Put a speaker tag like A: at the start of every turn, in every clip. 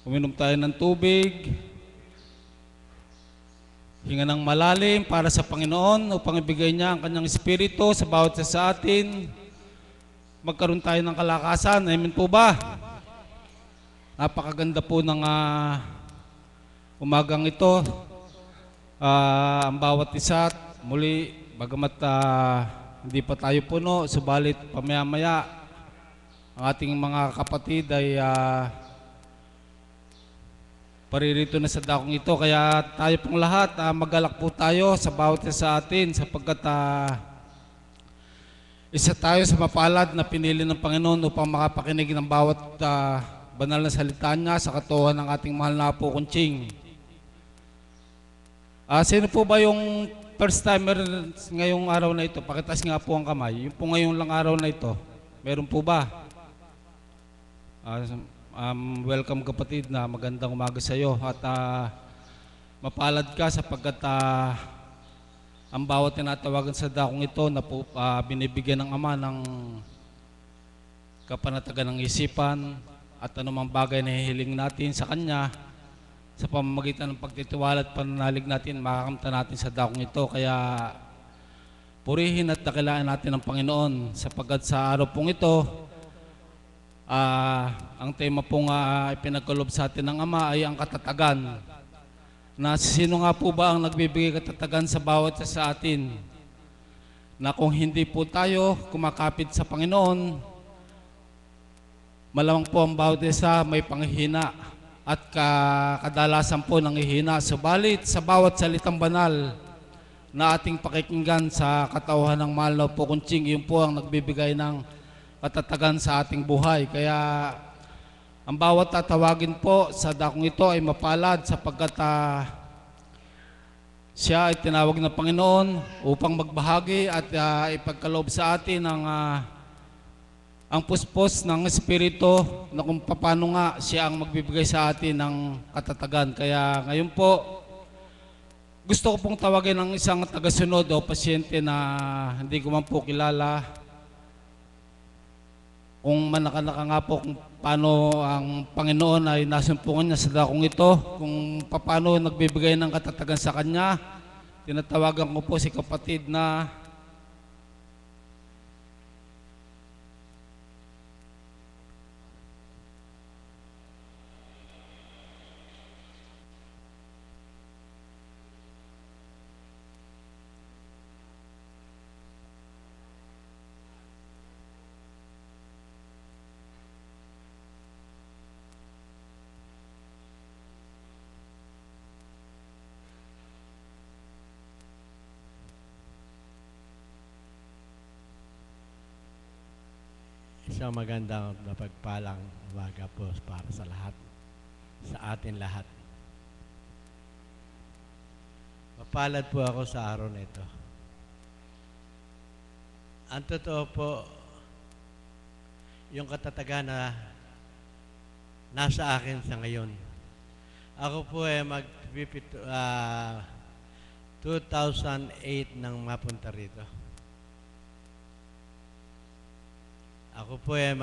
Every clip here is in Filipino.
A: Uminom tayo ng tubig. Hinga ng malalim para sa Panginoon upang ibigay niya ang kanyang espiritu sa bawat isa sa atin. Magkaroon tayo ng kalakasan. Amen po ba? Napakaganda po ng umagang ito. Ang bawat isa muli, bagamat hindi pa tayo puno, subalit pamaya-maya ang ating mga kapatid ay paririto na sa dakong ito. Kaya tayo pong lahat, magalak po tayo sa bawat isa sa atin sapagkat isa tayo sa mapalad na pinili ng Panginoon upang makapakinig ng bawat banal na salita niya sa katuhan ng ating mahal na Apo Kunching. Sino po ba yung first timer ngayong araw na ito? Pakitas nga po ang kamay. Yung po ngayong lang araw na ito, meron po ba? Welcome kapatid, na magandang umaga sa iyo at mapalad ka sapagkat ang bawat tinatawagan sa dakong ito na po, binibigyan ng Ama ng kapanatagan ng isipan at anumang bagay na hihiling natin sa Kanya sa pamamagitan ng pagtitiwala at pananalig natin, makakamta natin sa dakong ito. Kaya purihin at dakilaan natin ang Panginoon sapagkat sa araw pong ito, ang tema pong ipinagkalob sa atin ng Ama ay ang katatagan. Na sino nga po ba ang nagbibigay katatagan sa bawat isa sa atin? Na kung hindi po tayo kumakapit sa Panginoon, malamang po ang bawat isa may panghihina at kadalasan po nanghihina. Subalit sa bawat salitang banal na ating pakikinggan sa katauhan ng mahal na Apo Kunching, yun po ang nagbibigay ng katatagan sa ating buhay. Kaya ang bawat tatawagin po sa dakong ito ay mapalad sapagkat siya ay tinawag ng Panginoon upang magbahagi at ipagkaloob sa atin ang puspos ng Espiritu na kung paano nga siya ang magbibigay sa atin ng katatagan. Kaya ngayon po, gusto ko pong tawagin ng isang tagasunod o pasyente na hindi ko man po kilala. Kung manaka-naka nga po kung paano ang Panginoon ay nasumpungan niya sa dakong ito, kung paano nagbibigay ng katatagan sa Kanya, tinatawagan ko po si kapatid na
B: Isang magandang napagpalang umaga po para sa lahat, sa atin lahat. Mapalad po ako sa araw na ito. Ang totoo po, yung katatagan na nasa akin sa ngayon. Ako po ay 2008 nang mapunta rito. Ako po ay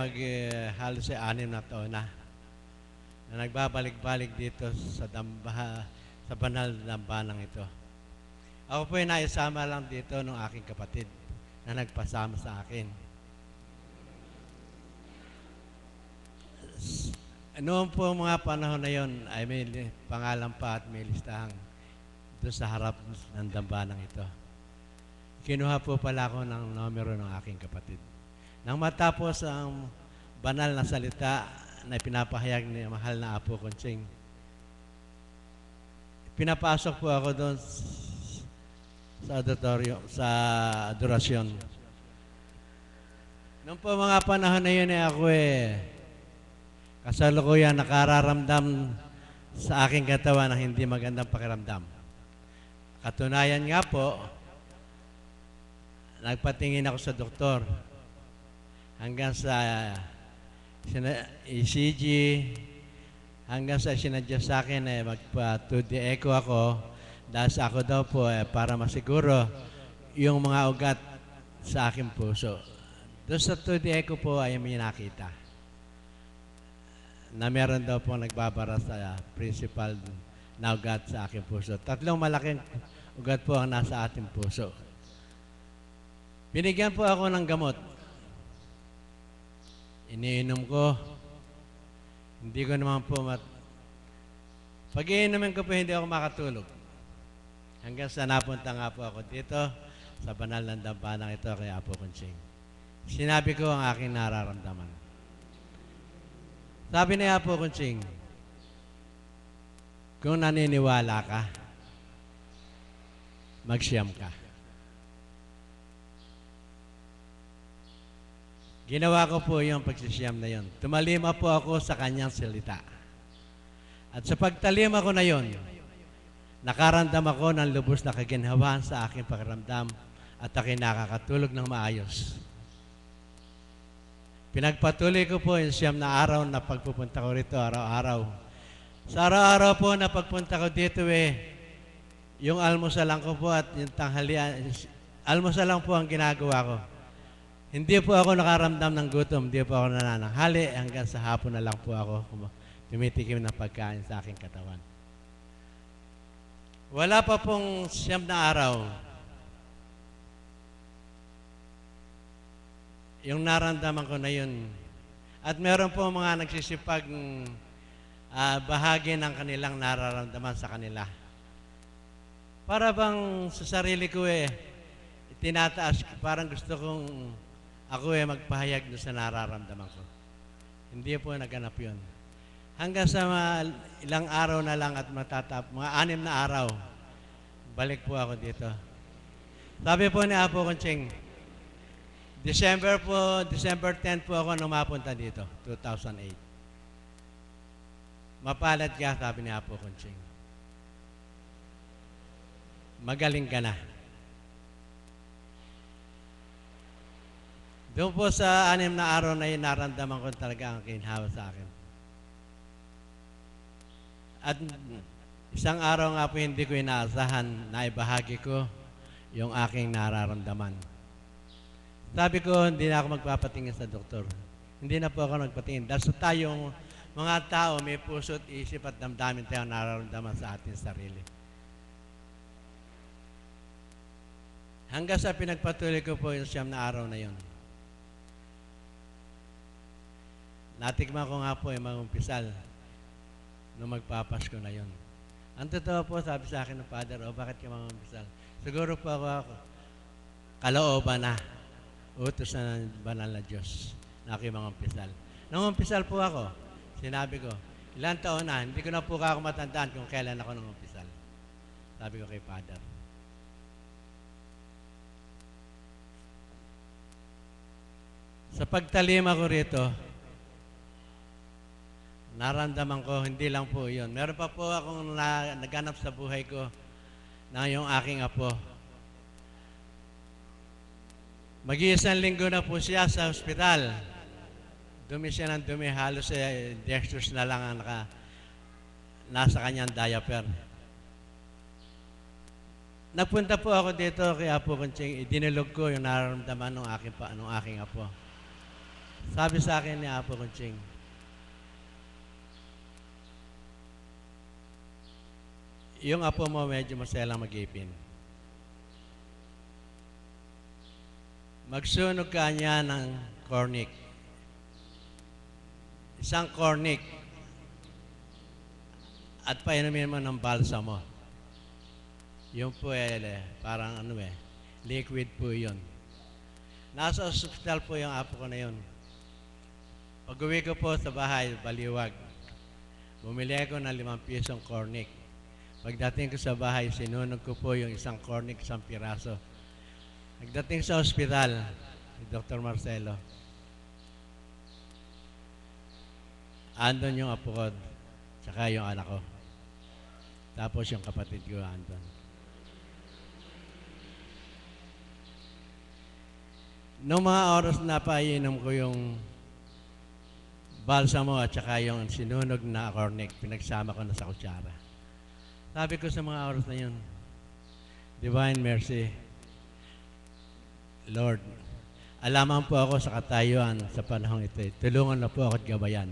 B: halos 6 na taon na nagbabalik-balik dito sa banal na dambanang ito. Ako po ay naisama lang dito ng aking kapatid na nagpasama sa akin. Noon po mga panahon na yon ay may pangalan pa at may listahan doon sa harap ng dambanang ito. Kinuha po pala ako ng numero ng aking kapatid. Nang matapos ang banal na salita na pinapahayag ni mahal na Apo Kunching, pinapasok po ako doon sa auditorium, sa adorasyon. Noong po mga panahon na yun ako kasalukuyan nakararamdam sa aking katawan ng hindi magandang pakiramdam. Katunayan nga po, nagpatingin ako sa doktor. Hanggang sa ECG, hanggang sa sinadya sa akin magpa-2D echo ako dahil sa ako daw po para masiguro yung mga ugat sa aking puso. Doon sa 2D echo po ay may nakita. na meron daw pong nagbabara sa principal na ugat sa aking puso. 3 malaking ugat po ang nasa ating puso. Binigyan po ako ng gamot. Iniinom ko. Hindi ko naman po pag iinumin ko po, hindi ako makatulog. Hanggang sa napunta nga po ako dito sa banal ng dambanang ito kay Apo Kunching. Sinabi ko ang aking nararamdaman. Sabi ni Apo Kunching, kung naniniwala ka, magsiyam ka. Ginawa ko po yung pagsisiyam na yon. Tumalima po ako sa kanyang salita. At sa pagtalima ko na yon, nakaramdam ako ng lubos na kaginhawaan sa aking pakiramdam at aking nakakatulog ng maayos. Pinagpatuloy ko po yung 9 na araw na pagpupunta ko rito araw-araw. Sa araw-araw po na pagpunta ko dito yung almusalan ko po at yung tanghalian, almusalan po ang ginagawa ko. Hindi po ako nakaramdam ng gutom, hindi po ako nanananghali hanggang sa hapon na lang po ako tumitikim ng pagkain sa aking katawan. Wala pa pong 9 na araw, yung naramdaman ko na yun. At meron po mga nagsisipag bahagi ng kanilang nararamdaman sa kanila. Para bang sa sarili ko tinataas, parang gusto kong ako magpahayag doon sa nararamdaman ko. Hindi po naganap yun. Hanggang sa ilang araw na lang at mga 6 na araw, balik po ako dito. Sabi po ni Apo Kunching, December 10 po ako nung mapunta dito, 2008. Mapalad ka, sabi ni Apo Kunching. Magaling ka na. Doon po sa 6 na araw na yun, naramdaman ko talaga ang kinhawa sa akin. At isang araw nga po hindi ko inaasahan na ibahagi ko yung aking nararamdaman. Sabi ko, hindi na ako magpapatingin sa doktor. Hindi na po ako nagpatingin. Dahil sa tayong mga tao, may puso at isip at damdamin tayong nararamdaman sa ating sarili. Hanggang sa pinagpatuloy ko po yung 9 na araw na yun. Natikman ko nga po yung mga umpisal nung magpapasko na yun. Ang totoo po, sabi sa akin ng Father, bakit ka mga umpisal? Siguro po ako kalooban na utos na ng banal na Diyos na aking mga umpisal. Nung umpisal po ako, sinabi ko, ilang taon na, hindi ko na po ako matandaan kung kailan ako nung umpisal. Sabi ko kay Father. Sa pagtalima ko rito, naramdaman ko, hindi lang po yun. Meron pa po akong naganap sa buhay ko na yung aking apo. Mag-iisang linggo na po siya sa ospital. Dumi siya ng dumi, halos dextrose na lang ang nasa kanyang diaper. Nagpunta po ako dito kay Apo Kunching, idinulog ko yung nararamdaman ng aking apo. Sabi sa akin ni Apo Kunching, yung apo mo medyo maselang mag-ipin. Magsunog ka niya ng cornic. Isang cornic. At painumin mo ng balsamo. Yung po parang liquid po yun. Nasa hospital po yung apo ko na yun. Pag-uwi ko po sa bahay, baliwag. Bumili ako ng 5 pisong cornic. Pagdating ko sa bahay, sinunog ko po yung isang cornic, 1 piraso. Pagdating sa ospital, si Dr. Marcelo, andon yung apo ko, tsaka yung anak ko. Tapos yung kapatid ko andon. Noong mga oras na painom ko yung balsamo at tsaka yung sinunog na cornic, pinagsama ko na sa kutsara. Sabi ko sa mga oras na yun, Divine Mercy, Lord, alaman po ako sa katayuan sa panahong ito. Tulungan na po ako at gabayan.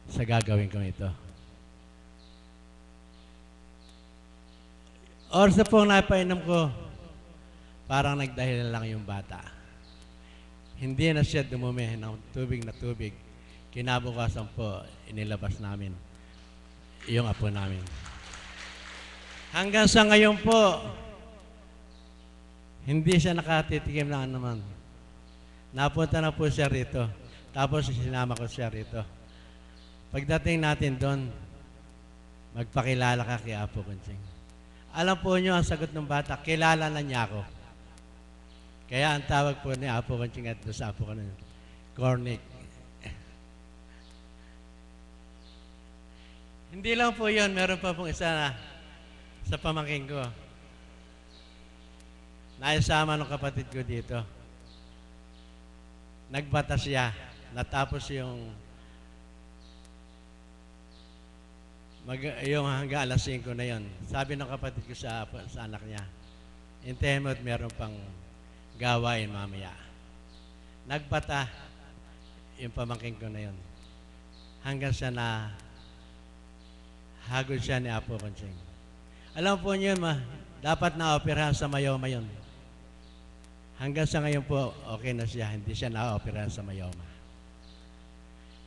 B: sa gagawin ko ito. Oras na pong napainom ko, parang nagdahil lang yung bata. Hindi na siya dumumi ng tubig na tubig. Kinabukasan po, inilabas namin yung apo namin. Hanggang sa ngayon po, hindi siya nakatitikim na naman. Napunta na po siya rito. Tapos sinama ko siya rito. Pagdating natin doon, magpakilala ka kay Apo Kunching. Alam po niyo ang sagot ng bata, kilala na niya ako. Kaya ang tawag po ni Apo Kunching at doon sa Apo ko na Cornic. Hindi lang po yun, meron pa pong isa na sa pamangkin ko. Naisama ng kapatid ko dito. Nagbata siya. Natapos yung hanggang alas 5 na yon. Sabi ng kapatid ko sa anak niya, hintayin mo at meron pang gawain mamaya. Nagbata yung pamangkin ko na yon. Hanggang sa na hagod siya ni Apo Kunching. Alam po niyo, dapat na-operahan sa mayoma yun. Hanggang sa ngayon po, okay na siya. Hindi siya na-operahan sa mayoma.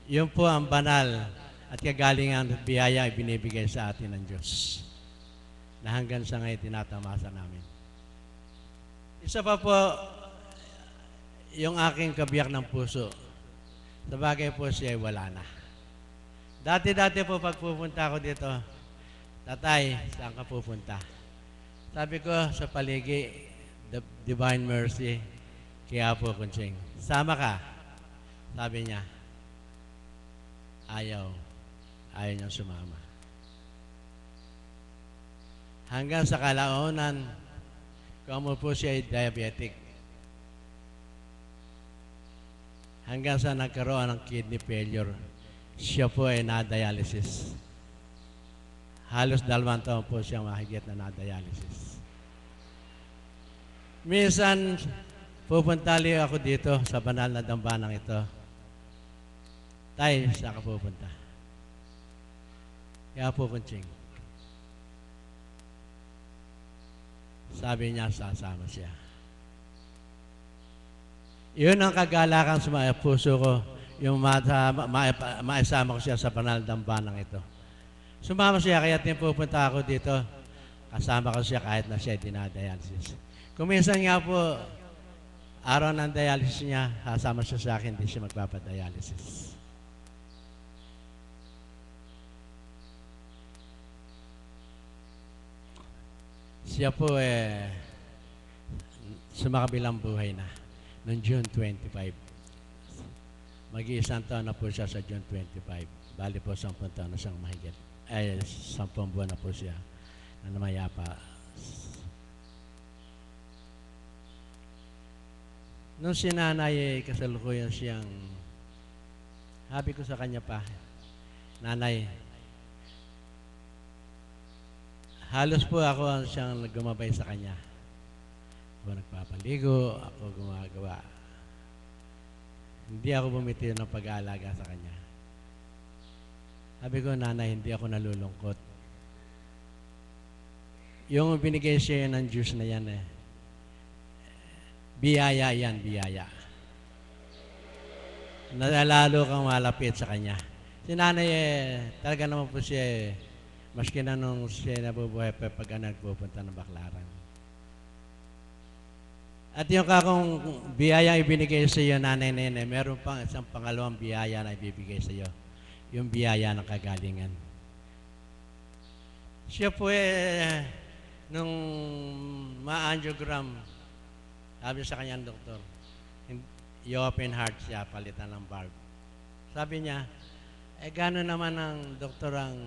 B: Yun po ang banal at kagalingan at biyaya ay binibigay sa atin ng Diyos na hanggang sa ngayon tinatamasa namin. Isa pa po, yung aking kabiyak ng puso. Sa bagay po siya ay wala na. Dati-dati po pag pupunta ako dito, Tatay, saan ka pupunta? Sabi ko sa paligi, Divine Mercy, kay Apo Kunching. Sama ka. Sabi niya, ayaw niyang sumama. Hanggang sa kalaunan, kung po siya ay diabetic. Hanggang sa nagkaroon ng kidney failure, siya po ay na-dialysis. Halos 2 taon po siya mahigit na na-dialysis. Minsan, pupunta liyo ako dito sa banal na dambanang ito. Tay, saan ka pupunta? Kaya po, Kunching. Sabi niya, sasama siya. Yun ang kagalakan sa mga puso ko, yung maisama ko siya sa banal na dambanang ito. Sumama siya, kaya pupunta ako dito. Kasama ko siya kahit na siya dinadialysis. Kung minsan nga po, araw ng dialysis niya, kasama siya sa akin, hindi siya magpapadialysis. Siya po sumakabilang buhay na noong June 25. Mag-iisang taon na po siya sa June 25. Bali po 10 taon na siyang mahigit. 10 buwan na po siya na namayapa. Nung si nanay, kasalukuyan siyang, sabi ko sa kanya pa, Nanay, halos po ako ang siyang gumabay sa kanya. Ako nagpapaligo, ako gumagawa. Hindi ako bumitiw ng pag-aalaga sa kanya. Sabi ko, Nanay, hindi ako nalulungkot. Yung binigay siya ng Diyos na yan biyaya yan, biyaya. Nalalo kang malapit sa kanya. Si Nanay talaga naman po siya maski na nung siya nabubuhay pa pag nagpupunta ng Baclaran. At yung kakong biyaya ibinigay sa iyo, Nanay Nene, meron pang isang pangalawang biyaya na ibibigay sa iyo. Yung biyaya ng kagalingan. Siya po nung ma-angiogram, sabi sa kanyang doktor, i-open heart siya, palitan ng valve. Sabi niya, gano'n naman ang doktor ang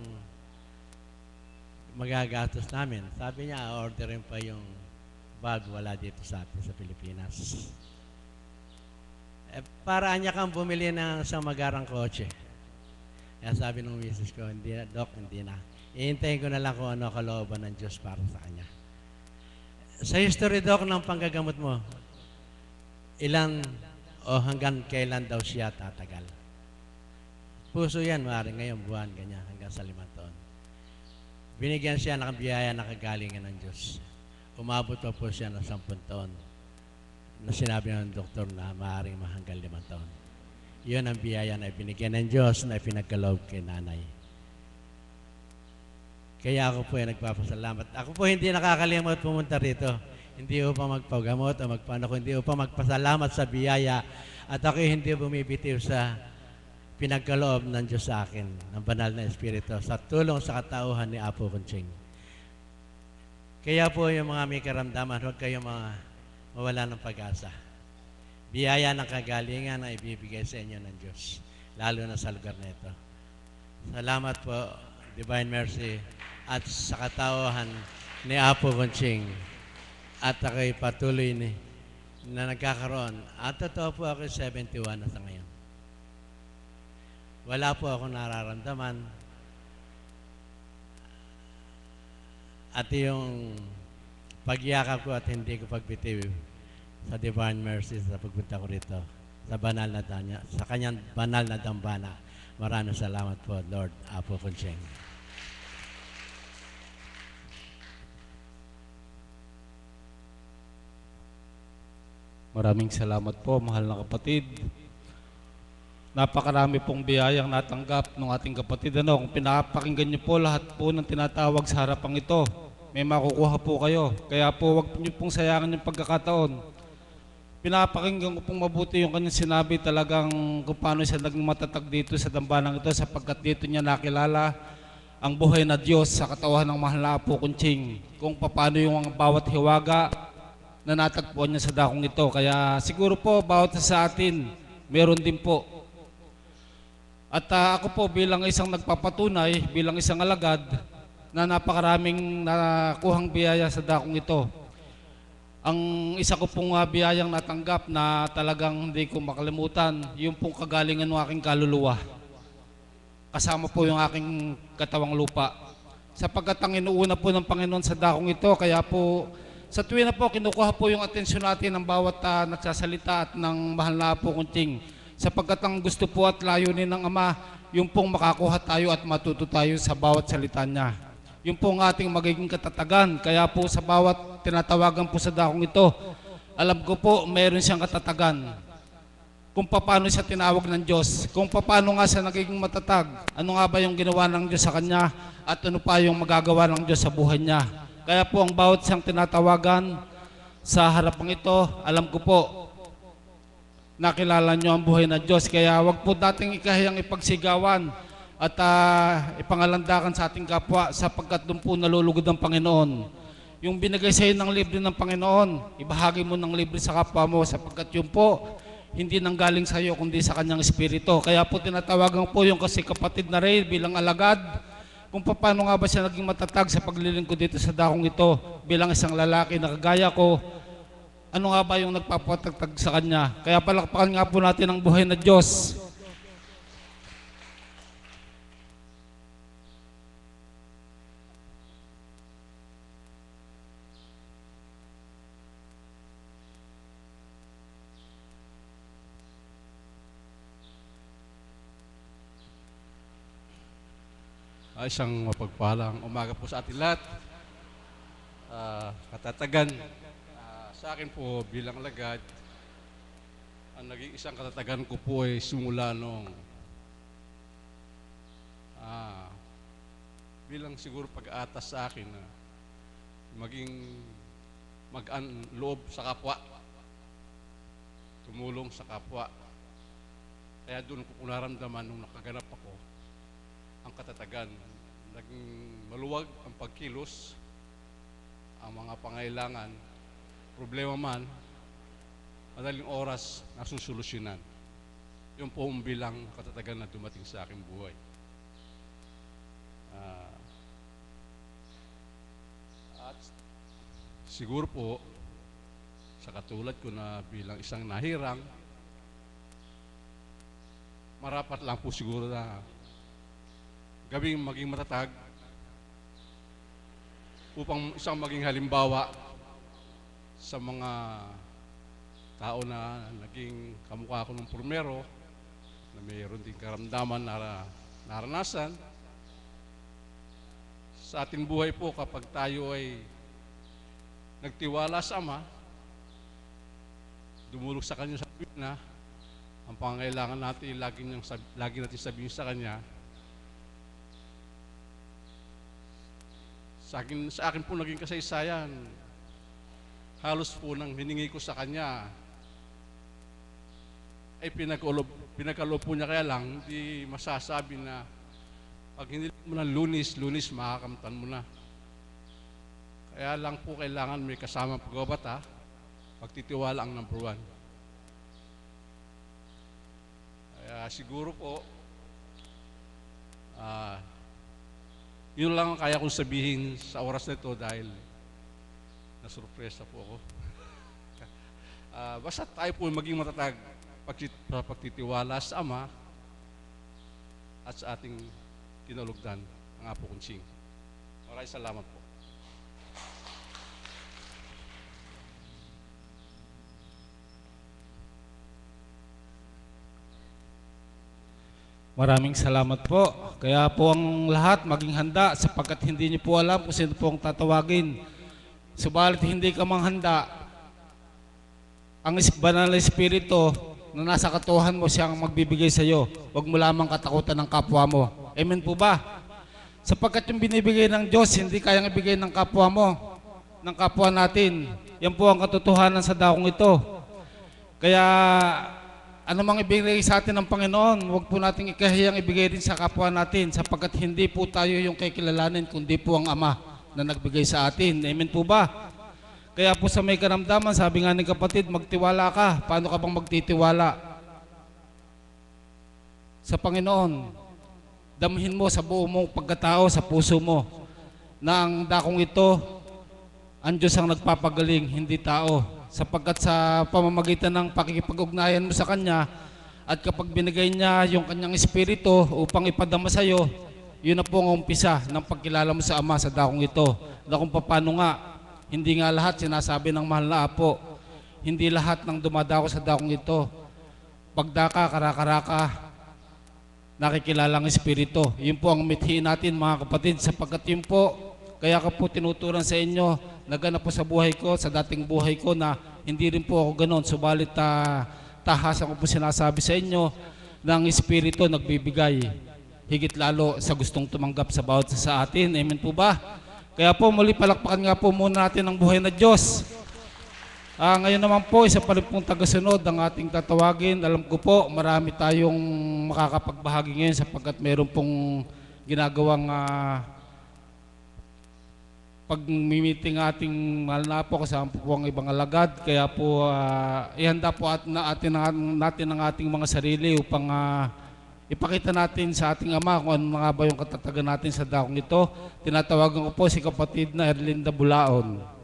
B: magagastos namin. Sabi niya, orderin pa yung valve, wala dito sa atin sa Pilipinas. Paraan niya kang bumili ng isang magarang kotse. Kaya sabi ng misis ko, hindi na, Dok, hindi na. Ihintayin ko na lang kung ano kalooban ng Diyos para sa kanya. Sa history, Doc, ng panggagamot mo, ilan o hanggang kailan daw siya tatagal? puso yan, maaaring ngayong buwan, ganyan, hanggang sa 5 taon. Binigyan siya ng biyaya na kagalingan ng Diyos. Umabot pa po siya ng 10 taon na sinabi ng doktor na maaaring mahanggang 5 taon. Iyon ang biyaya na ibinigyan ng Diyos na ipinagkaloob kay nanay. Kaya ako po ay nagpapasalamat. Ako po hindi nakakalimot pumunta rito. Hindi upang magpagamot o magpaano, hindi upang magpasalamat sa biyaya. At ako hindi bumibitiw sa pinagkaloob ng Diyos sa akin, ng banal na Espiritu, sa tulong sa katauhan ni Apo Kunching. Kaya po yung mga may karamdaman, huwag kayong mawala ng pag-asa. Biyaya ng kagalingan na ibibigay sa inyo ng Diyos, lalo na sa lugar na ito. Salamat po, Divine Mercy, at sa katauhan ni Apo Kunching. At ako'y patuloy na nagkakaroon. At totoo po ako 71 na sa ngayon. Wala po akong nararamdaman. At yung pagyakap ko at hindi ko pagbitiw sa Divine Mercy sa pagpunta ko rito, sa banal na danya, sa kanyang banal na dambana. Maraming salamat po, Lord Apo Kunching.
A: Maraming salamat po, mahal na kapatid. Napakarami pong biyayang natanggap ng ating kapatid. Kung pinapakinggan niyo po lahat po ng tinatawag sa harapang ito, may makukuha po kayo. Kaya po wag niyo pong sayangin yung pagkakataon. Pinapakinggan ko pong mabuti yung kanyang sinabi, talagang kung paano siya naging matatag dito sa dambanang ito, sapagkat dito niya nakilala ang buhay na Diyos sa katawan ng mahal na Apo Kunching. Kung paano yung bawat hiwaga na natagpuan niya sa dakong ito. Kaya siguro po, bawat sa atin, meron din po. At ako po bilang isang nagpapatunay, bilang isang alagad, na napakaraming nakuhang biyaya sa dakong ito. Ang isa ko pong biyayang natanggap na talagang hindi ko makalimutan, yung pong kagalingan ng aking kaluluwa. Kasama po yung aking katawang lupa. Sapagkat ang inuuna po ng Panginoon sa dakong ito, kaya po sa tuwin na po, kinukuha po yung atensyon natin ng bawat nagsasalita at ng mahal na Apo Kunching. Sapagkat ang gusto po at layunin ng Ama, yung pong makakuha tayo at matuto tayo sa bawat salita niya. Yung pong ating magiging katatagan. Kaya po sa bawat tinatawagan po sa dakong ito, alam ko po meron siyang katatagan. Kung paano siya tinawag ng Diyos, kung paano nga siya nagiging matatag, ano nga ba yung ginawa ng Diyos sa kanya, at ano pa yung magagawa ng Diyos sa buhay niya. Kaya po ang bawat siyang tinatawagan sa harapang ito, alam ko po, nakilala nyo ang buhay na Diyos. Kaya wag po dating ikahiyang ipagsigawan at ipangalandakan sa ating kapwa, sapagkat doon po nalulugod ang Panginoon. Yung binigay sa iyo ng libre ng Panginoon, ibahagi mo ng libre sa kapwa mo, sapagkat yun po, hindi nanggaling sa iyo kundi sa kanyang Espiritu. Kaya po tinatawagan po yung kasi kapatid na Ray bilang alagad, kung paano nga ba siya naging matatag sa paglilingkod dito sa dakong ito bilang isang lalaki na kagaya ko, ano nga ba yung nagpapatagtag sa kanya. Kaya palakpakan nga po natin ang buhay na Diyos.
C: Isang mapagpalang umaga po sa ating lahat. Katatagan, sa akin po bilang alagad, ang naging isang katatagan ko po ay simula nung bilang siguro pag-aatas sa akin na maging mag-loob sa kapwa, tumulong sa kapwa. Kaya doon ko naramdaman nung nakaganap ako ang katatagan. Naging maluwag ang pagkilos, ang mga pangailangan, problema man, madaling oras nasusolusyonan. Yun po ang bilang katatagan na dumating sa aking buhay. At siguro po, sa katulad ko na bilang isang nahirang, marapat lang po siguro na gawing maging matatag upang isang maging halimbawa sa mga tao na naging kamukha ko ng pormero na mayroon din karamdaman na naranasan. Sa ating buhay po, kapag tayo ay nagtiwala sa Ama, dumulog sa Kanya sa na ang pangangailangan natin, lagi natin sabihin sa Kanya, sa akin po naging kasaysayan, halos po nang hiningi ko sa Kanya, ay pinagkaloob po niya, kaya lang, hindi masasabi na pag hindi mo ng lunis, makakamtan mo na. Kaya lang po kailangan may kasamang pagbabata, pagtitiwala ang number one. Kaya siguro po, yun lang ang kaya kong sabihin sa oras na ito dahil nasurpresa po ako. Basta tayo po maging matatag sa pagtitiwala sa Ama at sa ating kinalugdan, ang Apo Kunching. Maraming salamat po.
A: Maraming salamat po. Kaya po ang lahat maging handa sapagkat hindi niyo po alam kung sino po ang tatawagin. Subalit hindi ka mang handa, ang banal na Espiritu na nasa katuhan mo siyang magbibigay sa iyo. Huwag mo lamang katakutan ng kapwa mo. Amen po ba? Sapagkat yung binibigay ng Diyos, hindi kayang ibigay ng kapwa mo, ng kapwa natin. Yan po ang katotohanan sa dakong ito. Kaya ano mang ibigay sa atin ng Panginoon, huwag po nating ikahiyang ibigay din sa kapwa natin sapagkat hindi po tayo yung kikilalanin kundi po ang Ama na nagbigay sa atin. Amen po ba? Kaya po sa may karamdaman, sabi nga ni kapatid, magtiwala ka. Paano ka bang magtitiwala? Sa Panginoon, damhin mo sa buo mong pagkatao, sa puso mo, na ang dakong ito, ang Diyos ang nagpapagaling, hindi tao. Sapagkat sa pamamagitan ng pakikipag-ugnayan mo sa Kanya, at kapag binigay niya yung Kanyang Espiritu upang ipadama sa iyo, yun na po ang umpisa ng pagkilala mo sa Ama sa dakong ito. Na kung paano nga, hindi nga lahat sinasabi ng mahal na Apo. Hindi lahat ng dumadako sa dakong ito. Pagdaka, karaka, nakikilala ang Espiritu. Yun po ang mithiin natin mga kapatid sapagkat yun po, kaya ka po tinuturan sa inyo, naganap po sa buhay ko, sa dating buhay ko na hindi rin po ako ganon. Subalit tahasan ko po sinasabi sa inyo na ang Espiritu nagbibigay higit lalo sa gustong tumanggap sa bawat sa atin. Amen po ba? Kaya po muli palakpakan nga po muna natin ang buhay na Diyos. Ngayon naman po, isa pa rin pong tagasunod ang ating tatawagin. Alam ko po, marami tayong makakapagbahagi ngayon sapagkat meron pong ginagawang pag-meeting ating mahal na po kasama po ang ibang alagad. Kaya po, ihanda po natin ang ating mga sarili upang ipakita natin sa ating Ama kung ano nga ba yung katatagan natin sa dakong ito. Tinatawagan ko po si kapatid na Erlinda Bulaon.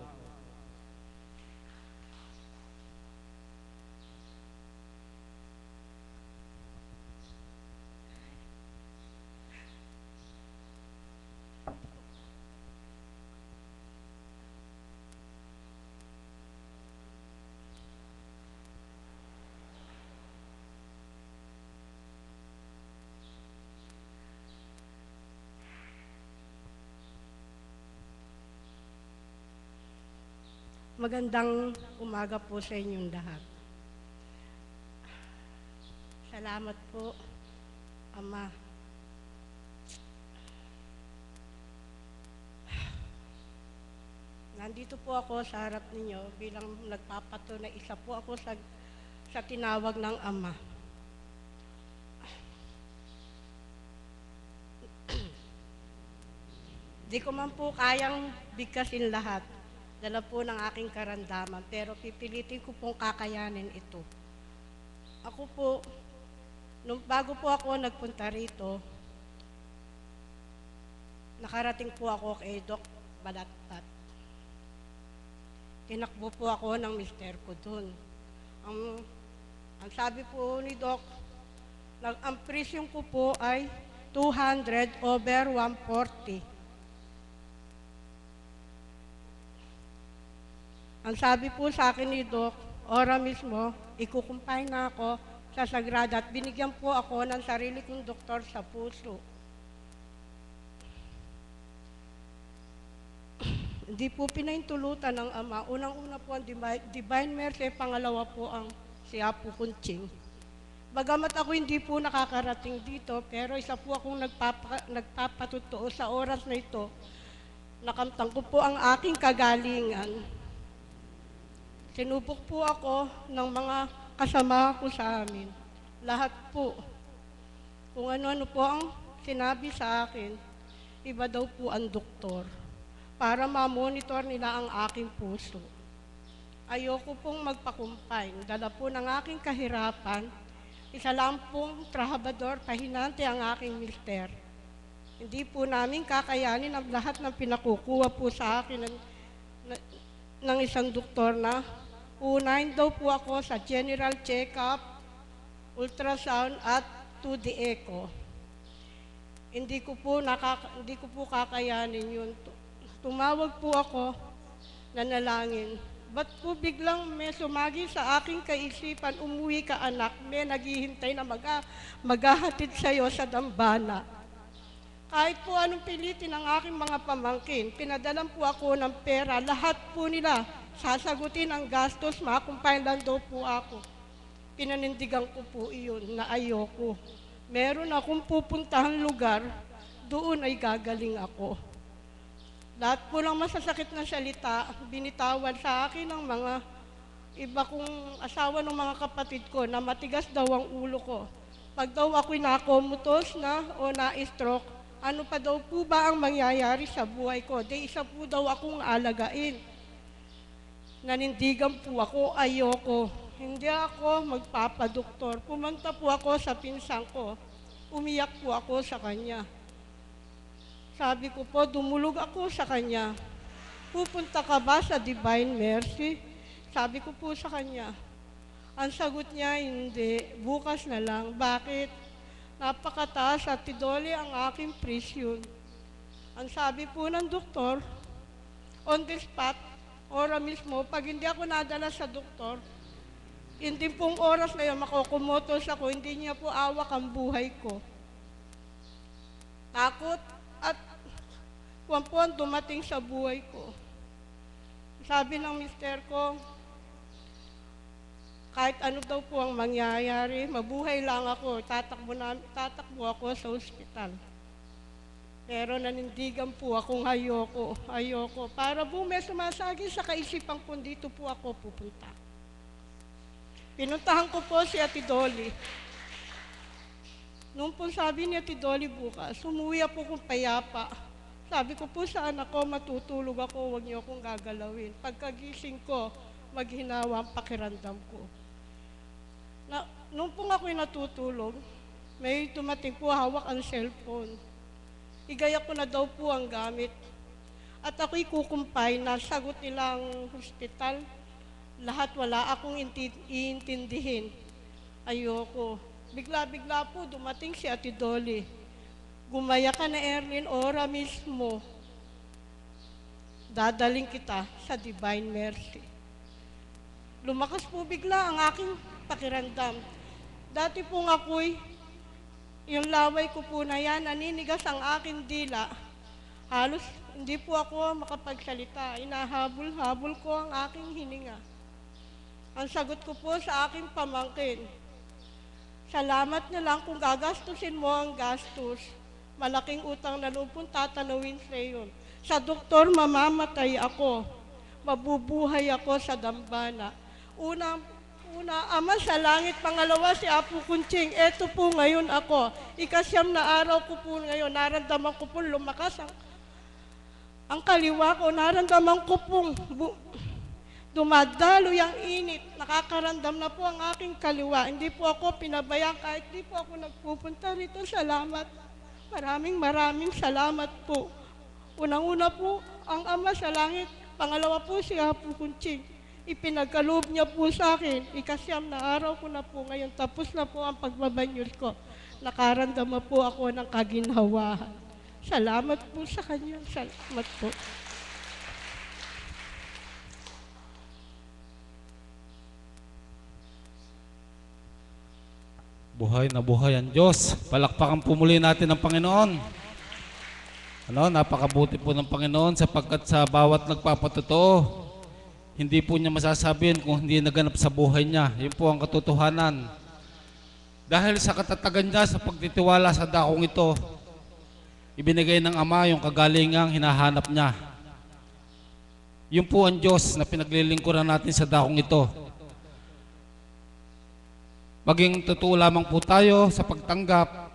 D: Magandang umaga po sa inyong lahat. Salamat po, Ama. Nandito po ako sa harap ninyo bilang nagpapatunay, isa po ako sa tinawag ng Ama. Di ko man po kayang bigkasin lahat. Dala po ng aking karamdaman, pero pipilitin ko pong kakayanin ito. Ako po, bago po ako nagpunta rito, nakarating po ako kay Doc Balatbat. Tinakbo po ako ng mister ko dun. Ang sabi po ni Doc, ang presyon ko po ay 200/140. Ang sabi po sa akin ni Doc, ora mismo, ikukumpay na ako sa Sagrada at binigyan po ako ng sarili kong doktor sa puso. Hindi po pinaintulutan ng Ama. Unang-una po ang Divine Mercy, pangalawa po ang si Apo Kunching. Bagamat ako hindi po nakakarating dito, pero isa po akong nagpapatutuo sa oras na ito. Nakamtang ko po ang aking kagalingan. Sinubok po ako ng mga kasama ko sa amin. Lahat po. Kung ano-ano po ang sinabi sa akin, iba daw po ang doktor para ma-monitor nila ang aking puso. Ayoko pong magpakumpine. Dala po ng aking kahirapan. Isa lang pong trabador, pahinante ang aking mister. Hindi po namin kakayanin ang lahat ng pinakukuha po sa akin ng isang doktor na unahin daw po ako sa general check-up, ultrasound at 2D echo. Hindi ko po kakayanin yun. Tumawag po ako, nanalangin. Ba't po biglang may sumagi sa aking kaisipan, umuwi ka anak, may naghihintay na maghahatid sa'yo sa dambana. Kahit po anong pilitin ng aking mga pamangkin, pinadalan po ako ng pera, lahat po nila sasagutin ang gastos, makakumpain lang daw po ako. Pinanindigan ko po iyon na ayoko. Meron akong pupuntahan lugar, doon ay gagaling ako. Lahat po ng masasakit na salita, binitawan sa akin ng mga iba kong asawa ng mga kapatid ko na matigas daw ang ulo ko. Pag daw ako'y nakomutos na o na-stroke, ano pa daw po ba ang mangyayari sa buhay ko? Di isa po daw akong alagain. Nanindigan po ako, ayoko. Hindi ako magpapadoktor. Pumunta po ako sa pinsang ko. Umiyak po ako sa kanya. Sabi ko po, dumulog ako sa kanya. Pupunta ka ba sa Divine Mercy? Sabi ko po sa kanya. Ang sagot niya, hindi. Bukas na lang. Bakit? Napakataas at tidoli ang aking presyon. Ang sabi po ng doktor, on the spot, ora mismo, pag hindi ako nadala sa doktor, hindi pong oras na yun, makukumotos ako, hindi niya po awak ang buhay ko. Takot at kung po ang dumating sa buhay ko. Sabi ng mister ko, kahit ano daw po ang mangyayari, mabuhay lang ako, tatakbo ako sa ospital. Pero nanindigan po akong ayoko. Para po may sumasagi sa kaisipan ko, dito po ako pupunta. Pinuntahan ko po si Ate Dolly. Nung po sabi ni Ate Dolly bukas, umuwi po kong payapa. Sabi ko po sa anak ko, matutulog ako, huwag niyo akong gagalawin. Pagkagising ko, maghinawa ang pakiramdam ko. Nung po ako'y natutulog, may tumating po hawak ang cellphone. Igaya ko na daw po ang gamit. At ako'y kukumpay na sagot nilang hospital. Lahat wala akong iintindihin. Ayoko. Bigla-bigla po dumating si Ate Dolly. Gumaya ka na, Erlyn, ora mismo. Dadaling kita sa Divine Mercy. Lumakas po bigla ang aking pakiramdam. Dati po ako'y, yung laway ko po na yan, naninigas ang aking dila. Halos hindi po ako makapagsalita. Inahabol-habol ko ang aking hininga. Ang sagot ko po sa aking pamangkin, salamat na lang kung gagastusin mo ang gastos. Malaking utang na loob pong tatanawin sa iyon. Sa doktor, mamamatay ako. Mabubuhay ako sa dambana. Una, Ama sa langit, pangalawa si Apo Kunching. Eto po ngayon ako. Ikasyam na araw ko po ngayon. Naramdaman ko po lumakas ang kaliwa ko. Naramdaman ko pong dumadaloy ang init. Nakakaramdam na po ang aking kaliwa. Hindi po ako pinabayaan kahit hindi po ako nagpupunta rito. Salamat. Maraming salamat po. Unang-una po ang Ama sa langit. Pangalawa po si Apo Kunching. Ipinagkaloob niya po sa akin. Ikasyam na araw ko na po ngayon. Tapos na po ang pagbabanyol ko. Nakaramdam po ako ng kaginhawahan. Salamat po sa kanya. Salamat po.
A: Buhay na buhay ang Diyos. Palakpakan po muli natin ang Panginoon. Napakabuti po ng Panginoon sapagkat sa bawat nagpapatotoo, hindi po niya masasabihin kung hindi naganap sa buhay niya. Yun po ang katotohanan. Dahil sa katatagan niya sa pagtitiwala sa dakong ito, ibinigay ng Ama yung kagalingang hinahanap niya. Yun po ang Diyos na pinaglilingkuran natin sa dakong ito. Maging totoo lamang po tayo sa pagtanggap,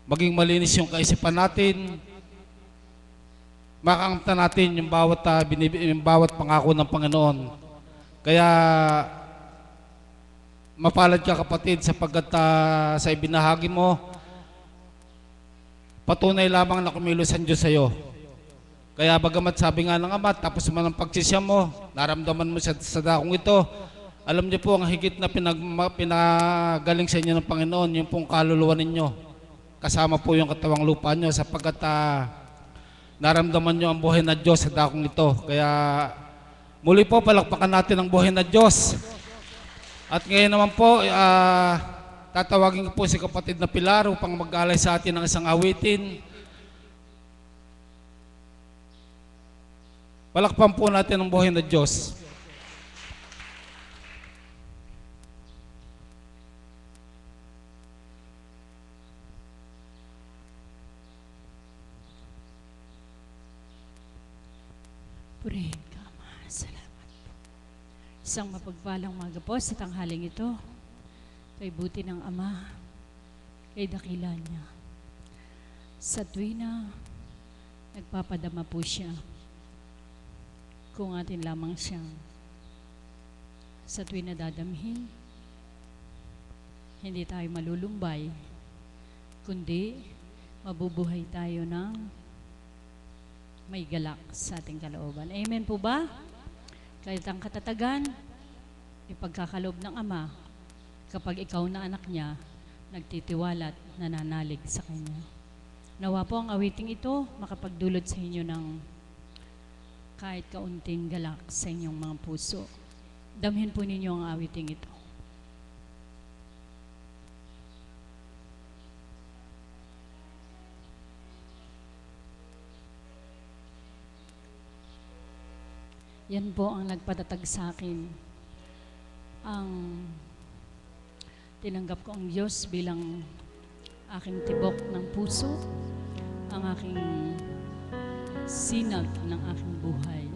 A: maging malinis yung kaisipan natin, makakamta natin yung bawat pangako ng Panginoon. Kaya mapalad ka kapatid sapagkat sa ibinahagi mo, patunay lamang na kumilos ang Diyos sa iyo. Kaya bagamat sabi nga ng Ama, tapos man ang pagsisya mo, naramdaman mo sa dakong ito, alam niyo po ang higit na pinagaling sa inyo ng Panginoon, yung pong kaluluwa ninyo. Kasama po yung katawang lupa nyo sapagkat naramdaman nyo ang buhay na Diyos sa dakong ito. Kaya muli po palakpakan natin ang buhay na Diyos. At ngayon naman po, tatawagin ko po si kapatid na Pilar upang mag-alay sa atin ng isang awitin. Palakpakan po natin ang buhay na Diyos.
E: Purihin ka, Ama. Salamat po. Isang mapagpalang umaga po sa tanghaling ito. Kay buti ng Ama, kay dakila niya. Sa tuwina, nagpapadama po siya. Kung atin lamang siyang sa tuwina dadamhin, hindi tayo malulumbay, kundi mabubuhay tayo ng may galak sa ating kalooban. Amen po ba? Kahit ang katatagan, ipagkakaloob ng Ama, kapag ikaw na anak niya, nagtitiwala at nananalig sa Kanya. Nawa po ang awiting ito, makapagdulot sa inyo ng kahit kaunting galak sa inyong mga puso. Damhin po ninyo ang awiting ito. Yan po ang nagpatatag sa akin. Ang tinanggap ko ang Diyos bilang aking tibok ng puso, ang aking sinag ng aking buhay.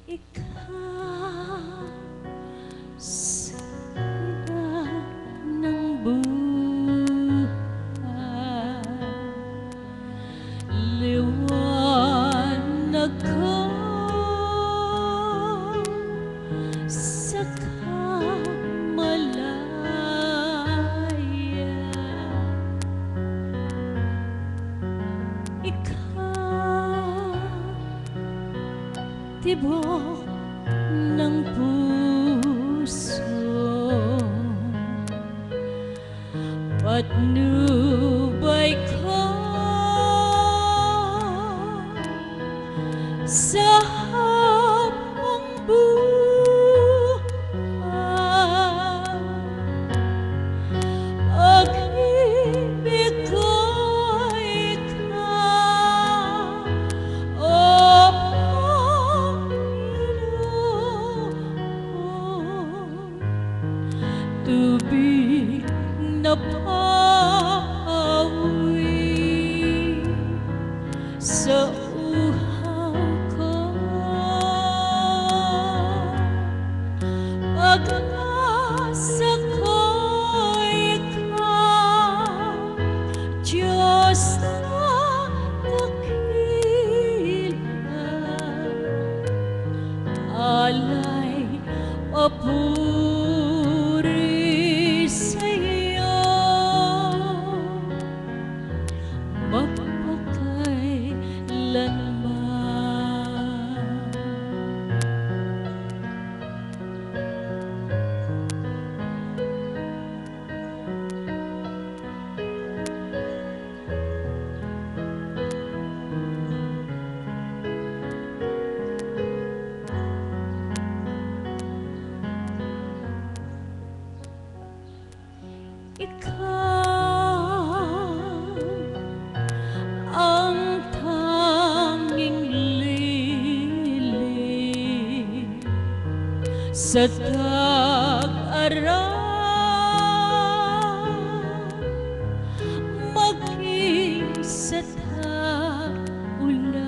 E: Ikaw, sinag ng buhay, liwanag ko sa kamalayan. Ikaw, tibok ng puso, patnubay ko sa habang buhay. Pag-ibig ko ikaw, O Panginoon, tubig na pawi sa uhaw ko. sa tag-aram, maging sa tag-ulan.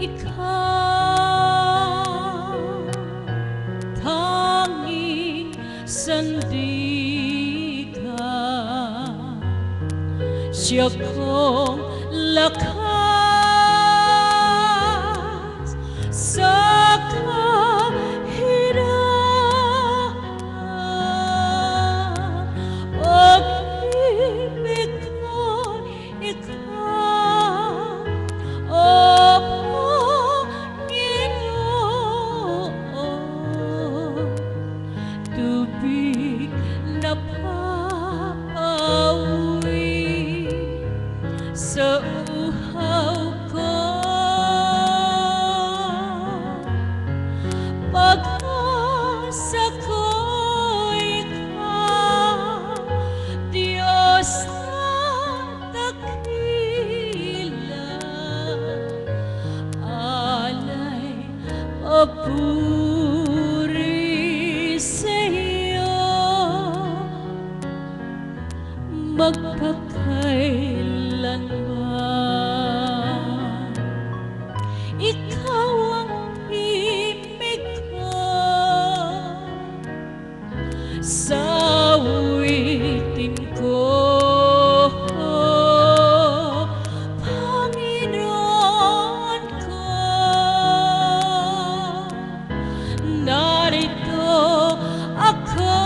E: Ikaw, tanging sandigan, siya kong lakas sa kahirapan. Pag-ibig ko, ikaw, o Panginoon, tubig na papawi sa uhaw ko. Pag-asa ko ikaw, Diyos na dakila, alay papuri sa iyo, magpakailanman. Ikaw ang ibig ko, sa awitin ko, Panginoon ko. Narito ako,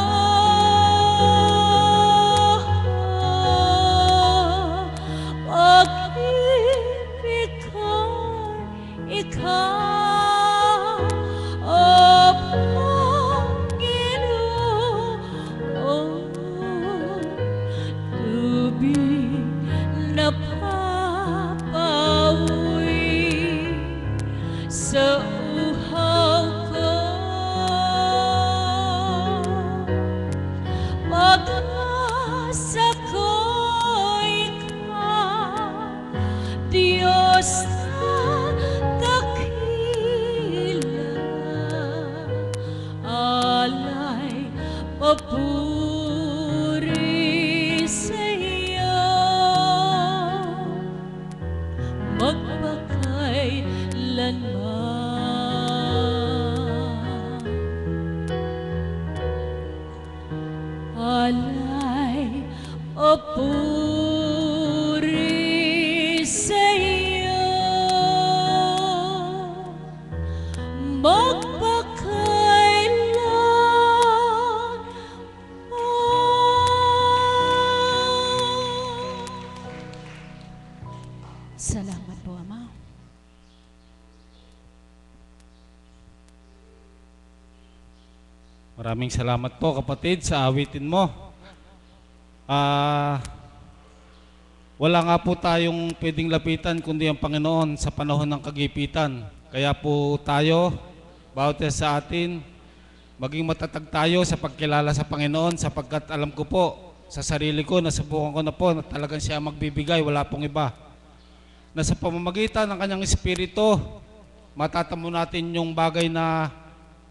E: pag-ibig ko'y ikaw, o Panginoon, tubig na papawi sa uhaw ko. Pag-asa ko ikaw, Diyos na dakila, alay papuri sa iyo, magpakailanman. Alay papuri sa iyo, magpakailanman. Salamat po, Ama.
A: Maraming salamat po kapatid sa awitin mo. Wala nga po tayong pwedeng lapitan kundi ang Panginoon sa panahon ng kagipitan. Kaya po tayo, bawat isa sa atin, maging matatag tayo sa pagkilala sa Panginoon, sapagkat alam ko po sa sarili ko, nasubukan ko na po na talagang siya magbibigay, wala pong iba. Na sa pamamagitan ng kanyang espiritu, matatamo natin yung bagay na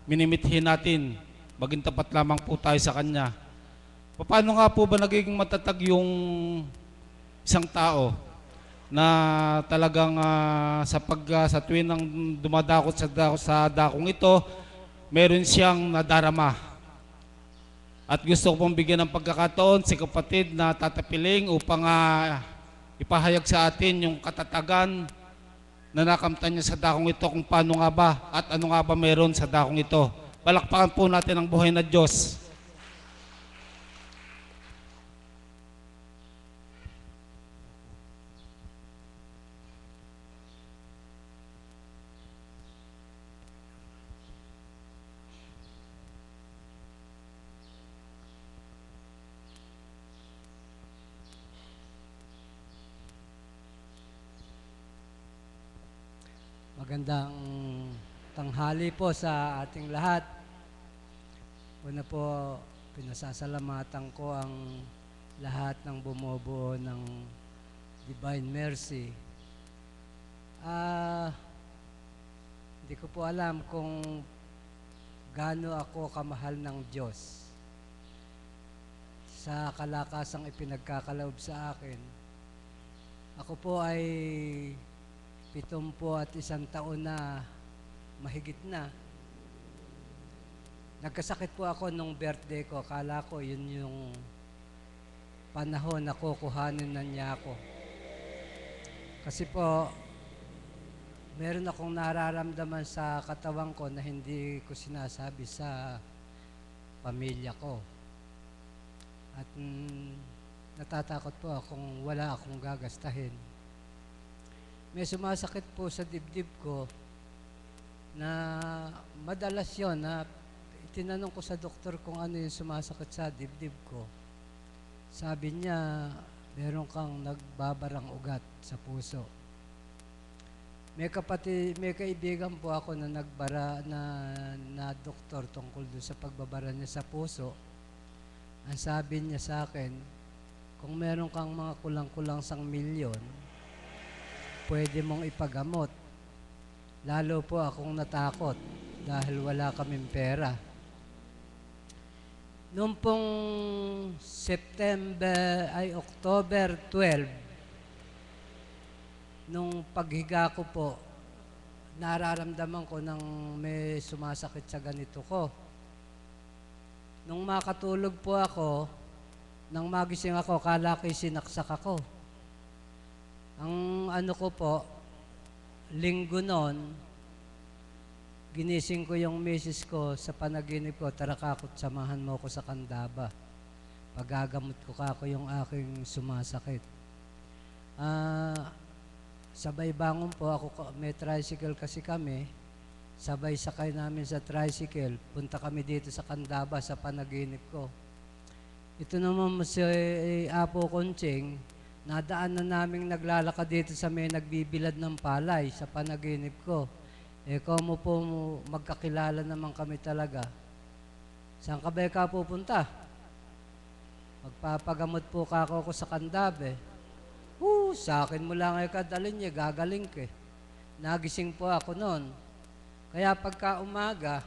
A: minimithi natin. Maging tapat lamang po tayo sa Kanya. Paano nga po ba nagiging matatag yung isang tao na talagang sa tuwing nang dumadakot sa dakong ito, meron siyang nadarama. At gusto ko pong bigyan ng pagkakataon si kapatid na tatapiling upang ipahayag sa atin yung katatagan na nakamtan niya sa dakong ito, kung paano nga ba at ano nga ba meron sa dakong ito. Palakpakan po natin ang buhay na Diyos.
F: Magandang tanghali po sa ating lahat. Una po, pinasasalamatan ko ang lahat ng bumubuo ng Divine Mercy. Hindi ko po alam kung gaano ako kamahal ng Diyos sa kalakasang ipinagkakaloob sa akin. Ako po ay 71 taon na mahigit na. Nagkasakit po ako nung birthday ko. Akala ko yun yung panahon na kukuhanin na niya ako. Kasi po, meron akong nararamdaman sa katawan ko na hindi ko sinasabi sa pamilya ko. At natatakot po akong wala akong gagastahin. May sumasakit po sa dibdib ko na madalas yon na tinanong ko sa doktor kung ano yung sumasakit sa dibdib ko. Sabi niya, meron kang nagbabarang ugat sa puso. May kaibigan po ako na nagbara na doktor tungkol doon sa pagbabara niya sa puso. Ang sabi niya sa akin, kung meron kang mga kulang-kulang 1,000,000, pwede mong ipagamot. Lalo po akong natakot dahil wala kaming pera. Noong pong October 12, nung paghiga ko po, nararamdaman ko nang may sumasakit sa ganito ko. Nung makatulog po ako, nang magising ako, kala ko'y sinaksak ako. Ang ano ko po, linggo noon, ginising ko yung misis ko sa panaginip ko, tara kakot, samahan mo ko sa Candaba. Pagagamot ko kako yung aking sumasakit. Sabay bangon po ako, may tricycle kasi kami, sabay sakay namin sa tricycle, punta kami dito sa Candaba sa panaginip ko. Ito naman si Apo Conching, nadaan na naming naglalakad dito sa may nagbibilad ng palay sa panaginip ko. Kung po magkakilala naman kami talaga. Saan ka ba ka pupunta? Magpapagamot po ako sa Candabe. Sa akin mo lang ay kadalin niya, gagaling ka. Nagising po ako noon. Kaya pagka umaga,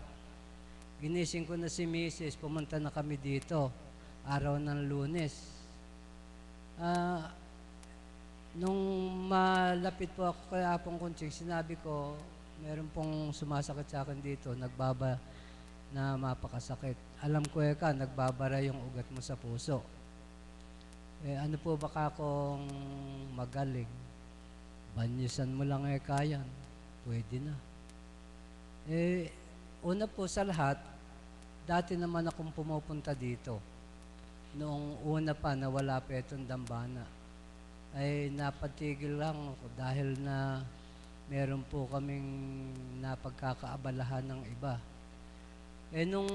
F: ginising ko na si Mrs., pumunta na kami dito, araw ng Lunes. Nung malapit po ako kay Apong Conching, sinabi ko, meron pong sumasakit sa akin dito, nagbaba na mapakasakit. Alam ko nagbabara yung ugat mo sa puso. Ano po baka akong magaling? Banyusan mo lang yan. Pwede na. Una po sa lahat, dati naman akong pumupunta dito. Noong una pa na wala pa itong dambana. Ay napatigil lang ako dahil na meron po kaming napagkakaabalahan ng iba. Nung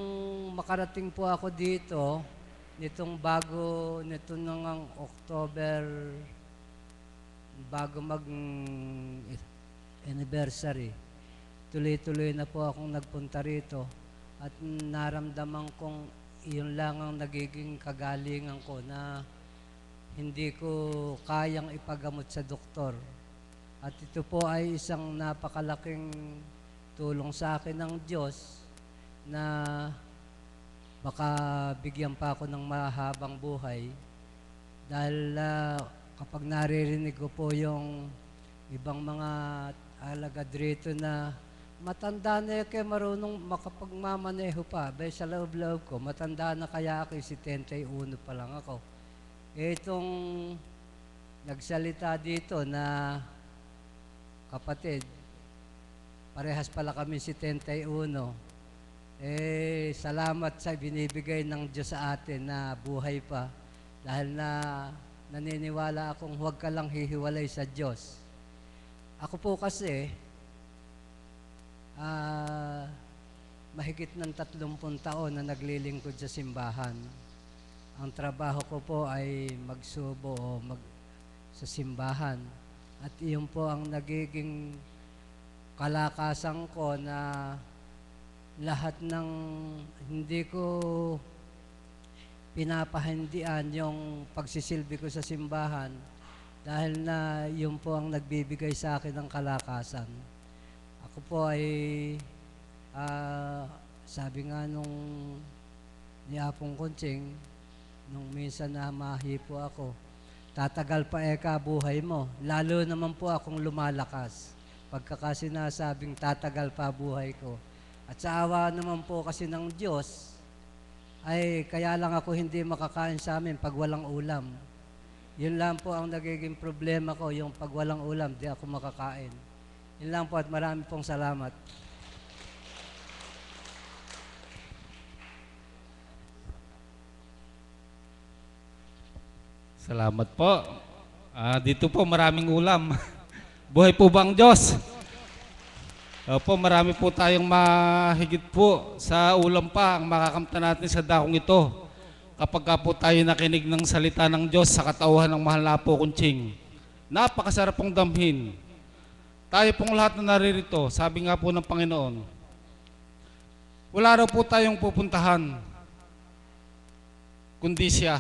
F: makarating po ako dito, nito nang October, bago mag-anniversary, tuloy-tuloy na po akong nagpunta rito at naramdaman kong iyon lang ang nagiging kagalingan ko na hindi ko kayang ipagamot sa doktor. At ito po ay isang napakalaking tulong sa akin ng Diyos na baka bigyan pa ako ng mahabang buhay dahil kapag naririnig ko po yung ibang mga alagad rito na matanda na kayo marunong makapagmamaneho pa. Sa loob-loob ko, matanda na kaya ako, 71 pa lang ako. Itong nagsalita dito na kapatid, parehas pala kami 71. Salamat sa binibigay ng Diyos sa atin na buhay pa. Dahil na naniniwala akong huwag ka lang hihiwalay sa Diyos. Ako po kasi, mahigit ng 30 taon na naglilingkod sa simbahan. Ang trabaho ko po ay magsubo o sa simbahan. At iyon po ang nagiging kalakasan ko na lahat ng hindi ko pinapahindian yung pagsisilbi ko sa simbahan dahil na yun po ang nagbibigay sa akin ng kalakasan. ako po ay sabi nga nung ni Apong Kunching, nung minsan na mahi po ako, tatagal pa eka buhay mo. Lalo naman po akong lumalakas. Pagka sinasabing tatagal pa buhay ko. At sa awa naman po kasi ng Diyos, ay kaya lang ako hindi makakain sa amin pag walang ulam. Yun lang po ang nagiging problema ko, yung pag walang ulam, di ako makakain. Yun lang po at marami pong salamat.
A: Salamat po. Dito po maraming ulam. Buhay po ba ang Diyos? Opo, marami po tayong mahigit po sa ulam pa ang makakamta natin sa dakong ito. Kapag ka po tayo nakinig ng salita ng Diyos sa katauhan ng mahal na po Kunching. Napakasarap pong damhin. Tayo pong lahat na naririto, sabi nga po ng Panginoon, wala raw po tayong pupuntahan, kundi siya.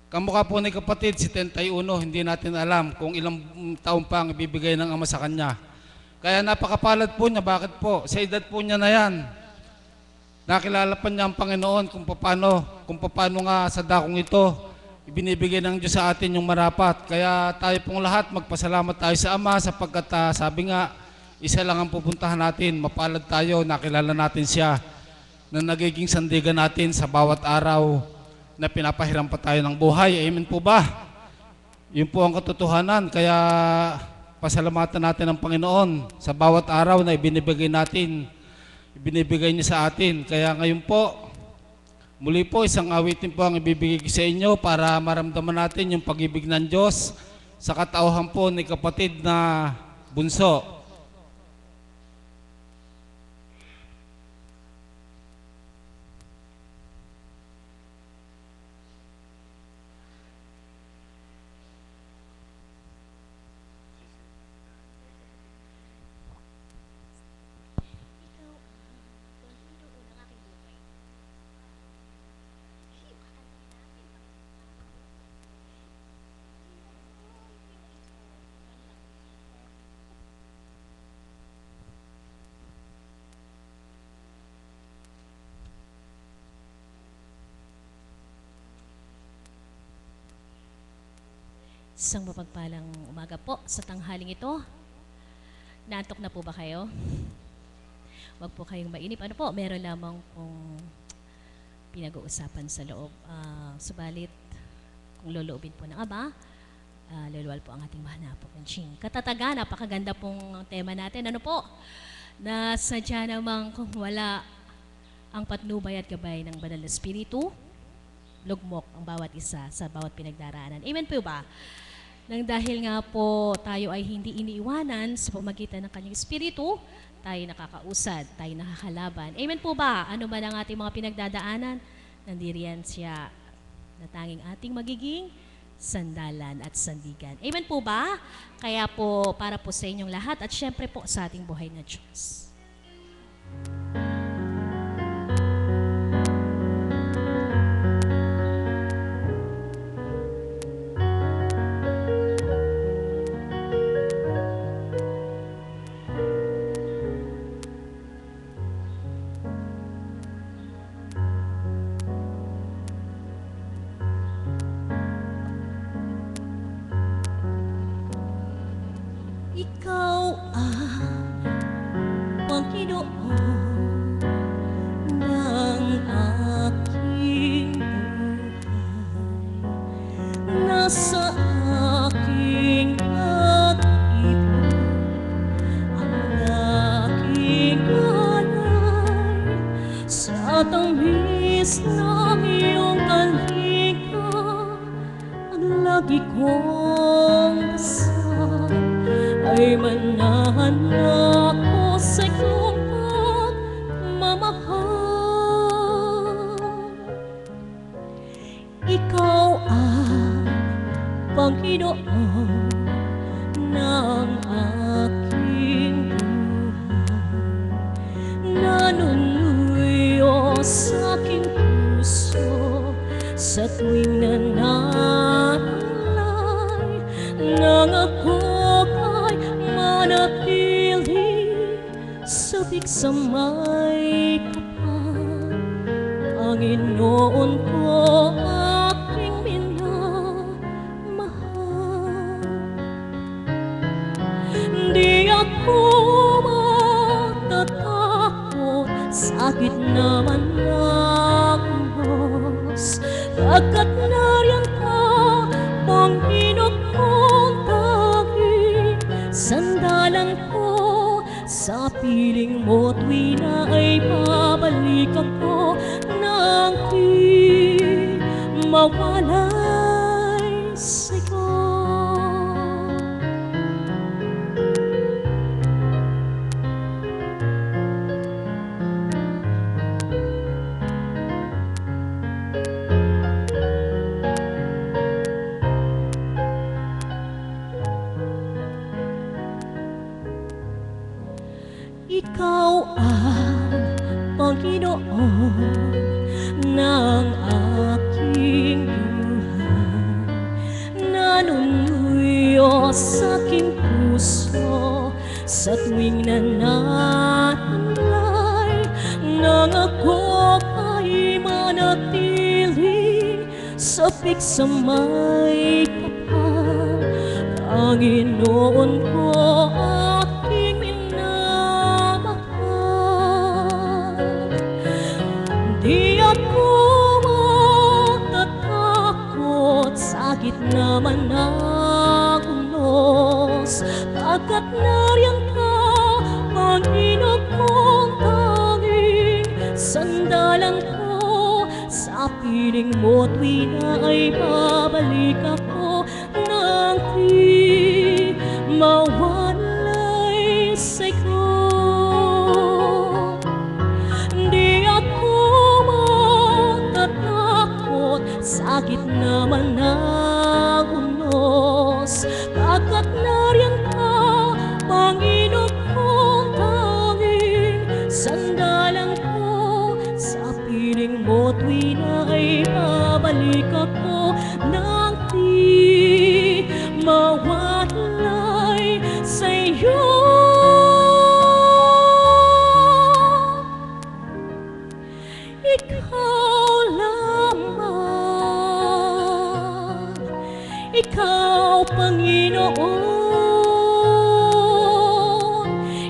A: Kamukha po ni kapatid, si 71, hindi natin alam kung ilang taon pa ang ibibigay ng Ama sa kanya. Kaya napakapalad po niya, bakit po? Sa edad po niya na yan, nakilala pa niya ang Panginoon kung paano nga sa dakong ito, ibinibigay ng Diyos sa atin yung marapat. Kaya tayo pong lahat, magpasalamat tayo sa Ama sapagkat sabi nga, isa lang ang pupuntahan natin, mapalad tayo, nakilala natin siya na nagiging sandigan natin sa bawat araw na pinapahiram pa tayo ng buhay. Amen po ba? Yun po ang katotohanan. Kaya pasalamatan natin ang Panginoon sa bawat araw na ibinibigay natin. Ibinibigay niya sa atin. Kaya ngayon po, muli po isang awitin po ang ibibigay sa inyo para maramdaman natin yung pag-ibig ng Diyos sa katauhan po ni kapatid na bunso.
G: Isang mapagpalang umaga po sa tanghaling ito. Naantok na po ba kayo? Huwag po kayong mainip. Ano po, meron lamang pong pinag-uusapan sa loob. Subalit, kung loloobin po ng Ama, luluwal po ang ating mahal na po Kunching. Katatagan, napakaganda pong tema natin. Ano po? Na sadya namang kung wala ang patnubay at gabay ng Banal na Espiritu, lugmok ang bawat isa sa bawat pinagdaraanan. Amen po ba? Nang dahil nga po tayo ay hindi iniiwanan sa pamagitan ng kanyang Espiritu, tayo nakakausad, tayo nakakalaban. Amen po ba? Ano man ang ating mga pinagdadaanan, nandiriyan siya na tanging ating magiging sandalan at sandigan. Amen po ba? Kaya po, para po sa inyong lahat at syempre po sa ating buhay na Diyos. Ikaw ang Panginoon ng aking buhay. Nasa aking pag-ibig ang aking alay sa tamis ng iyong kalinga. Ang lagi kong dasal ay manahan ako sa iyong pagmamahal. Ikaw ang Panginoon ng aking buhay. Nanunuyo sa aking puso sa tuwing nananalay nang ako manatili sa may kapal. Panginoon ko, aking minamahal. Di ako matatakot sa gitna man ng unos, pagkat nariyan ka, Panginoon kong tanging sandalan ko. Sa piling mo tuwi na ay babalik ako nang di mawalay sa'yo. Ikaw ang Panginoon ng aking buhay, nanunuyo sa aking puso sa tuwing nananalay, nang ako ay manatili sa sa may kapal. Panginoon ko, aking minamahal. Di ako matatakot sa gitna man ng unos, pagkat nariyan ka, Panginoon kong tanging sandalan ko. Sa piling mo tuwi na ay babalik ako nang di mawalay sa'yo. Di ako matatakot sa gitna man ng unos, pagkat nariyan ka, Panginoon kong tanging sandalan ko. Sa piling mo tuwi na ay babalik ako nang di mawalay sa'yo. Ikaw lamang, ikaw Panginoon,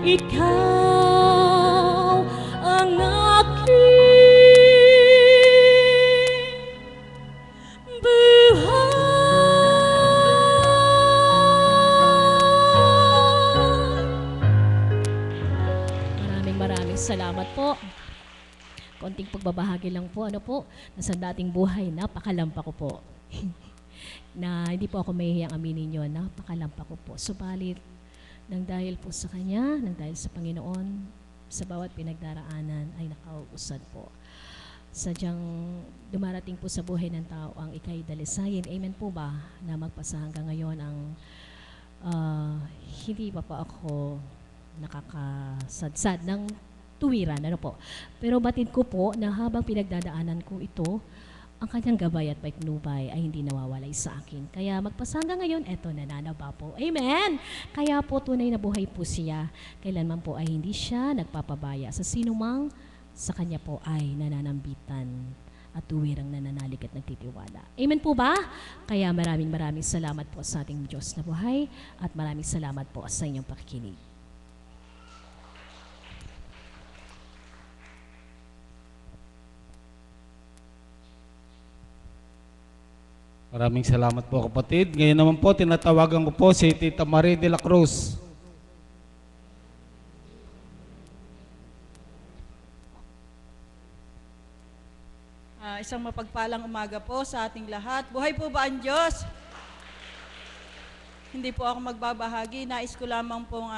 G: ikaw ang aking buhay. Maraming salamat po. Konting pagbabahagi lang po, nasa dating buhay, napakalampa ko po. Na hindi po ako mahihiyang aminin yun, napakalampa ko po. Subalit, nang dahil po sa Kanya, nang dahil sa Panginoon, sa bawat pinagdaraanan ay nakauusad po. Sadyang dumarating po sa buhay ng tao ang ika'y dalisayin. Amen po ba? Na magpasa hanggang ngayon ang hindi pa ako nakakasadsad ng tuwiran, po. Pero batid ko po na habang pinagdadaanan ko ito, ang kanyang gabay at paiknubay ay hindi nawawalay sa akin. Kaya magpasa hanggang ngayon, eto, nananaba po. Amen! Kaya po tunay na buhay po siya. Kailanman po ay hindi siya nagpapabaya sa sinumang sa kanya po ay nananambitan at tuwirang nananalig at nagtitiwala. Amen po ba? Kaya maraming salamat po sa ating Diyos na buhay at maraming salamat po sa inyong pakikinig.
A: Maraming salamat po kapatid. Ngayon naman po, tinatawagan ko po si Tita Marie de la Cruz.
H: Isang mapagpalang umaga po sa ating lahat. Buhay po ba ang Diyos? Hindi po ako magbabahagi. Nais ko lamang pong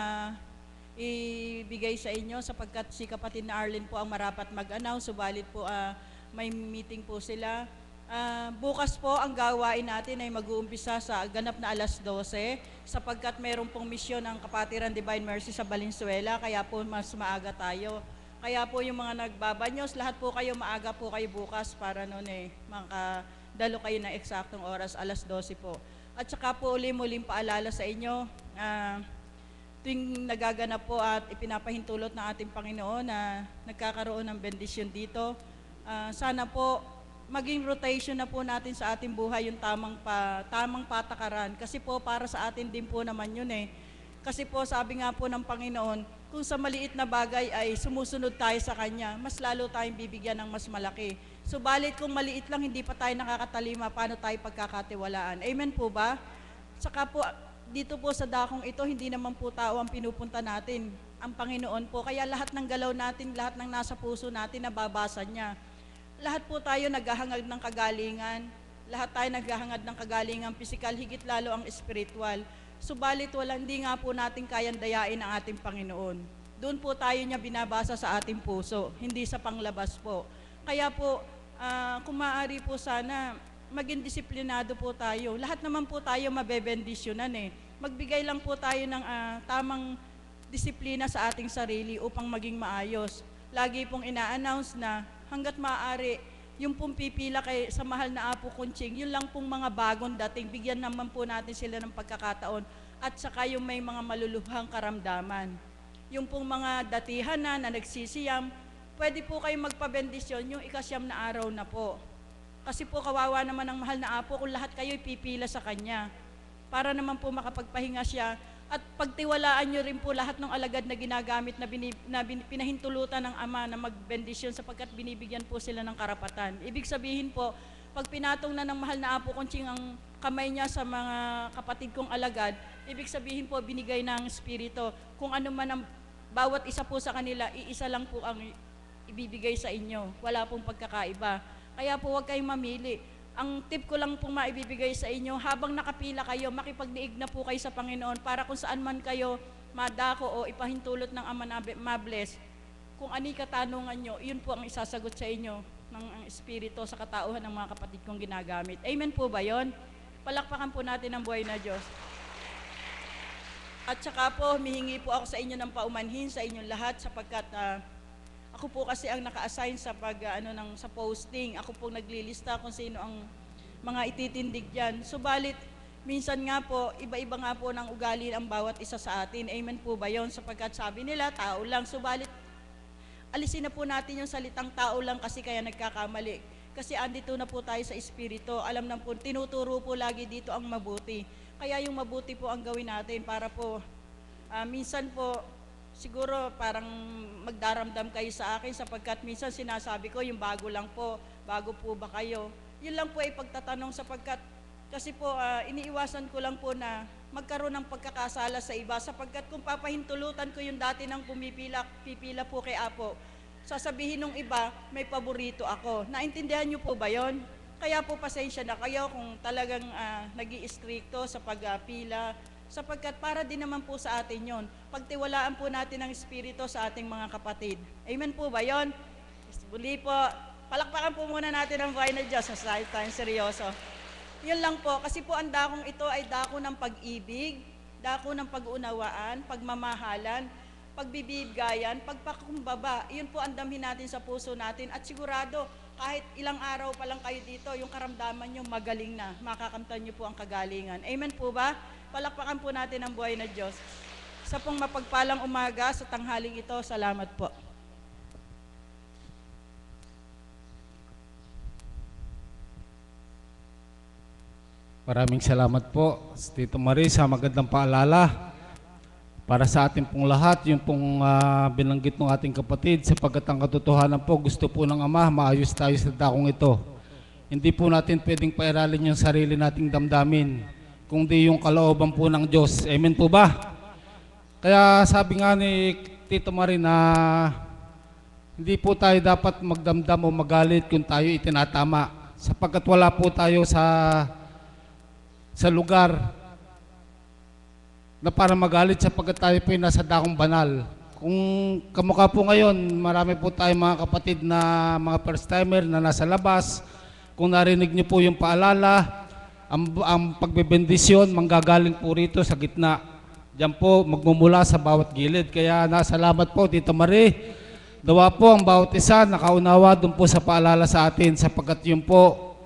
H: ibigay sa inyo sapagkat si kapatid na Arlene po ang marapat mag-announce. Subalit po may meeting po sila. Bukas po ang gawain natin ay mag-uumpisa sa ganap na 12:00 sapagkat mayroon pong misyon ng Kapatiran Divine Mercy sa Valenzuela, kaya po mas maaga tayo. Kaya po yung mga nagbabanyos, lahat po kayo maaga po kayo bukas para noon makadalo kayo ng eksaktong oras, 12:00 po. At saka po muling paalala sa inyo, tuwing nagaganap po at ipinapahintulot ng ating Panginoon na nagkakaroon ng bendisyon dito. Sana po maging rotation na po natin sa ating buhay yung tamang patakaran. Kasi po para sa atin din po naman yun eh. Kasi po sabi nga po ng Panginoon, kung sa maliit na bagay ay sumusunod tayo sa Kanya, mas lalo tayong bibigyan ng mas malaki. Subalit kung maliit lang, hindi pa tayo nakakatalima, paano tayo pagkakatiwalaan? Amen po ba? Saka po, dito po sa dakong ito, hindi naman po tao ang pinupunta natin. Ang Panginoon po. Kaya lahat ng galaw natin, lahat ng nasa puso natin, nababasa niya. Lahat po tayo naghahangad ng kagalingan. Lahat tayo naghahangad ng kagalingan pisikal, higit lalo ang espiritual. Subalit hindi nga po natin kayang dayain ang ating Panginoon. Doon po tayo niya binabasa sa ating puso, hindi sa panglabas po. Kaya po, kung maaari po sana, maging disiplinado po tayo. Lahat naman po tayo mabebendisyonan eh. Magbigay lang po tayo ng tamang disiplina sa ating sarili upang maging maayos. Lagi pong ina-announce na hanggat maaari, yung pong pipila sa mahal na Apo Kunching, yun lang pong mga bagong dating, bigyan naman po natin sila ng pagkakataon at saka yung may mga maluluhang karamdaman. Yung pong mga datihan na nagsisiyam, pwede po kayong magpabendisyon yung ikasyam na araw na po. Kasi po kawawa naman ang mahal na Apo kung lahat kayo pipila sa Kanya para naman po makapagpahinga siya. At pagtiwalaan nyo rin po lahat ng alagad na ginagamit na pinahintulutan ng Ama na magbendisyon sapagkat binibigyan po sila ng karapatan. Ibig sabihin po, pag pinatong na ng mahal na Apo Kunching ang kamay niya sa mga kapatid kong alagad, ibig sabihin po binigay ng Espiritu. Kung ano man ang bawat isa po sa kanila, iisa lang po ang ibibigay sa inyo. Wala pong pagkakaiba. Kaya po huwag kayong mamili. Ang tip ko lang pong maibibigay sa inyo, habang nakapila kayo, makipagdiig na po kayo sa Panginoon para kung saan man kayo madako o ipahintulot ng Ama na mabless, kung ani katanungan nyo, yun po ang isasagot sa inyo ng Espiritu sa katauhan ng mga kapatid kong ginagamit. Amen po ba yun? Palakpakan po natin ang buhay na Diyos. At saka po, humihingi po ako sa inyo ng paumanhin sa inyong lahat sapagkat ako po kasi ang naka-assign sa sa posting. Ako po naglilista kung sino ang mga ititindig diyan. Subalit minsan nga po, iba-iba nga po ng ugali ang bawat isa sa atin. Amen po ba 'yon? Sapagkat sabi nila, tao lang. Subalit alisin na po natin yung salitang tao lang kasi kaya nagkakamali. Kasi andito na po tayo sa Espiritu. Alam na po, tinuturo po lagi dito ang mabuti. Kaya yung mabuti po ang gawin natin para po minsan po siguro parang magdaramdam kayo sa akin sapagkat minsan sinasabi ko yung bago lang po, bago po ba kayo? Yun lang po ay pagtatanong sapagkat kasi po iniiwasan ko lang po na magkaroon ng pagkakasala sa iba sapagkat kung papahintulutan ko yung dati nang pipila po kay Apo, sasabihin nung iba may paborito ako. Naintindihan niyo po ba yon? Kaya po pasensya na kayo kung talagang nag-i-stricto sa pagpila sapagkat para din naman po sa atin yon. Pagtiwalaan po natin ang Espiritu sa ating mga kapatid. Amen po ba yon? Muli po, palakpakan po muna natin ang buhay na Diyos sa slide time, seryoso. Yun lang po, kasi po ang dakong ito ay dako ng pag-ibig, dako ng pag-unawaan, pagmamahalan, pagbibigayan, pagpakumbaba. Yun po ang damhin natin sa puso natin at sigurado kahit ilang araw pa lang kayo dito, yung karamdaman nyo magaling na, makakamtan nyo po ang kagalingan. Amen po ba? Palakpakan po natin ang buhay na Diyos. Sa pong mapagpalang umaga sa tanghaling ito, salamat po.
A: Maraming salamat po, Tito Marie, sa magandang paalala. Para sa ating pong lahat, yung pong binanggit ng ating kapatid, sapagkat ang katotohanan po, gusto po ng Ama, maayos tayo sa dakong ito. Hindi po natin pwedeng pairalin yung sarili nating damdamin, kundi yung kalooban po ng Diyos. Amen po ba? Kaya sabi nga ni Tito Marie na hindi po tayo dapat magdamdam o magalit kung tayo itinatama, sapagkat wala po tayo sa lugar na para magalit sapagkat tayo po nasa dakong banal. Kung kamukha po ngayon, marami po tayong mga kapatid na mga first timer na nasa labas. Kung narinig niyo po yung paalala, ang pagbebendisyon manggagaling po rito sa gitna. Diyan po magmumula sa bawat gilid. Kaya nasalamat po Tito Marie. Dawa po ang bawat isa nakaunawa doon po sa paalala sa atin sapagkat yun po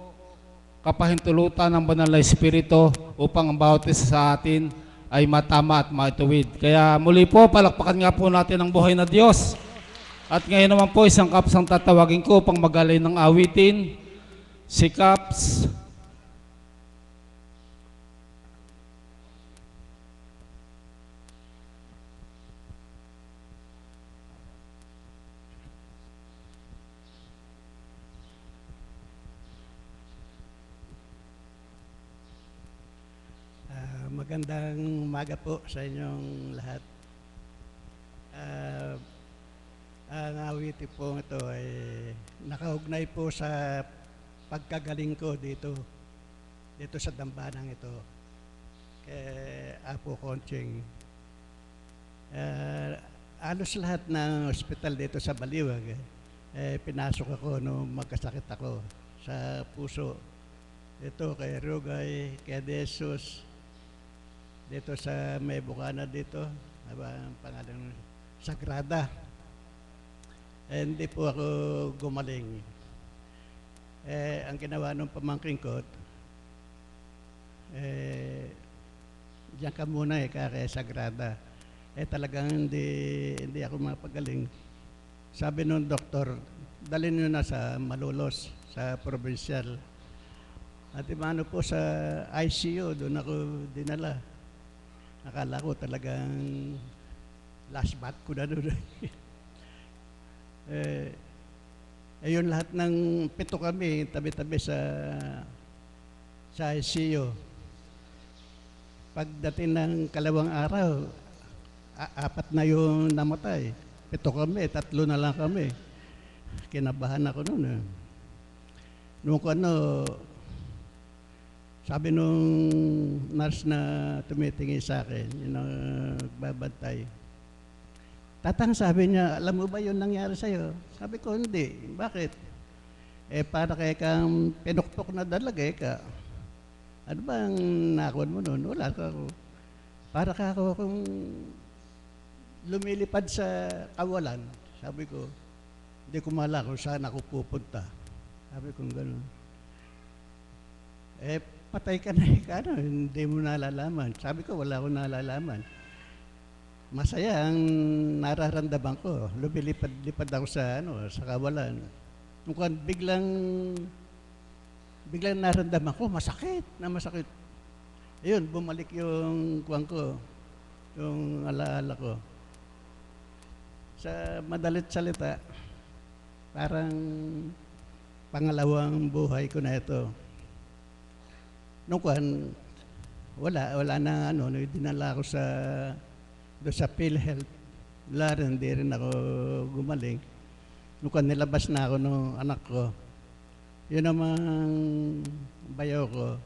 A: kapahintulutan ng banal na Espiritu upang ang bawat isa sa atin ay matama at maituwid. Kaya muli po, palakpakan nga po natin ang buhay na Diyos. At ngayon naman po, isang Kaps ang tatawagin ko pang magalay ng awitin, si Kaps.
I: Magandang umaga po sa inyong lahat. Ang awitin po ito ay nakaugnay po sa pagkagaling ko dito sa dambanang ito kay Apo Conching. Alos lahat ng ospital dito sa Baliwag pinasok ako nung magkasakit ako sa puso. Ito kay Rugay, kay Jesus, dito sa may Bukana dito, ang pangalan Sagrada. Hindi po ako gumaling. Ang ginawa ng pamangkin ko, diyan ka muna kay Sagrada. Talagang hindi ako mapagaling. Sabi nung doktor, dalhin nyo na sa Malolos, sa provincial. At imano po sa ICU, doon ako dinala. Akala ko talagang last bath ko na doon. Ayun, lahat ng 7 kami, tabi-tabi sa ICU. Pagdating ng 2 araw, 4 na yung namatay. 7 kami, 3 na lang kami. Kinabahan ako noon. Nung sabi nung nurse na tumitingin sa akin, yun ang nagbabantay. Tatang, sabi niya, alam mo ba yun nangyari sa'yo? Sabi ko, hindi. Bakit? Para kaya kang pinukpok na dalaga ka. Ano ba ang nakon mo noon? Wala ka ako. Para ka ako kung lumilipad sa kawalan. Sabi ko, hindi ko mala kung saan ako pupunta. Sabi ko gano'n. Patay ka na hindi mo nalalaman. Sabi ko, wala akong nalalaman. Masaya ang nararamdaman ko. Lumilipad-lipad ako sa kawalan. Nung biglang nararamdaman ko, masakit. Ayun, bumalik yung kuwan ko, yung alaala ko. Sa madalit salita, parang pangalawang buhay ko na ito. Nung wala na dinala ako doon sa PhilHealth. Wala rin, hindi rin ako gumaling. Nung nilabas na ako ng anak ko, yun namang bayaw ko,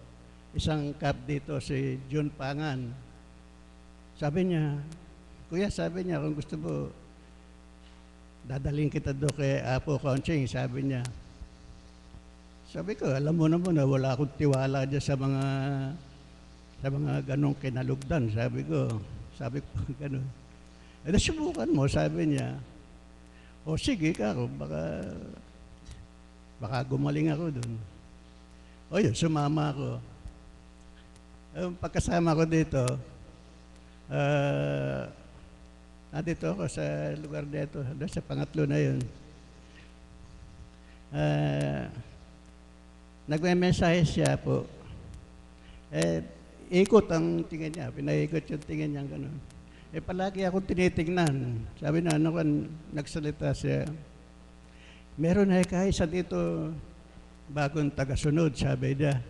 I: isang kap dito, si June Pangan. Sabi niya, Kuya, kung gusto mo, dadaling kita doon kay Apo Conching, sabi niya. Sabi ko, alam mo naman na wala akong tiwala dyan sa mga ganong kinalugdan. Sabi ko gano'n. Subukan mo, sabi niya. O sige ka ako, baka gumaling ako doon. O yun, sumama ako. Pagkasama ko dito, nandito ako sa lugar dito, doon sa pangatlo na yun. Nagme-mensahe siya po. Ikot ang tingin niya, pinaikot yung tingin niya gano'n. Palagi akong tinitingnan. Sabi na, nagsalita siya. Meron na kaisa dito, bagong tagasunod, sabi niya.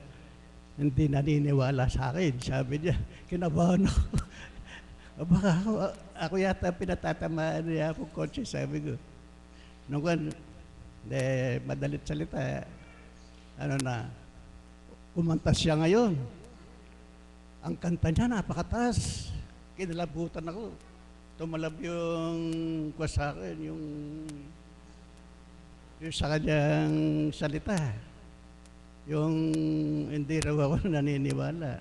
I: Hindi naniniwala sa akin, sabi niya. Kinabahan ako. Baka ako yata pinatatamaan niya ako kotse, sabi ko. Madalit salita, kumanta siya ngayon. Ang kanta niya, napakataas. Kinalabutan ako. Tumalab yung kwa sa akin, yung sa kanyang salita. Yung hindi raw ako naniniwala.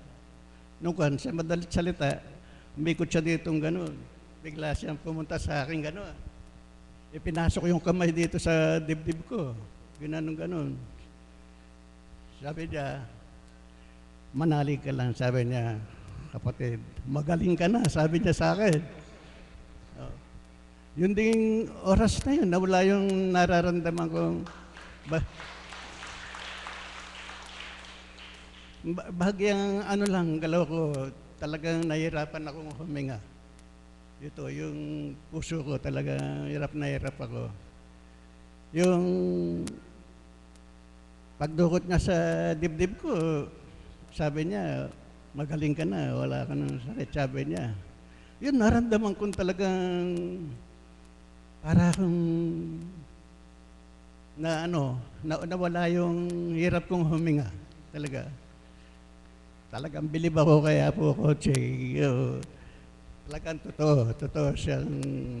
I: Sa madalit salita, umikot siya ditong gano'n. Bigla siyang pumunta sa akin gano'n. Pinasok yung kamay dito sa dibdib ko. Gano'n. Sabi niya, manalig ka lang, sabi niya. kapatid, magaling ka na, sabi niya sa akin. Yun ding oras na yun, nawala yung nararamdaman kong bahagyang ano lang, galaw ko, talagang nahirapan akong huminga. Ito, yung puso ko, talagang hirap na hirap ako. Yung pagdukot nga sa dibdib ko, sabi niya, magaling ka na, wala ka ng sakit, sabi niya. Yun, naramdaman kong talagang para akong nawala yung hirap kong huminga. Talagang bilib ako kaya po, Coach. Talagang totoo siyang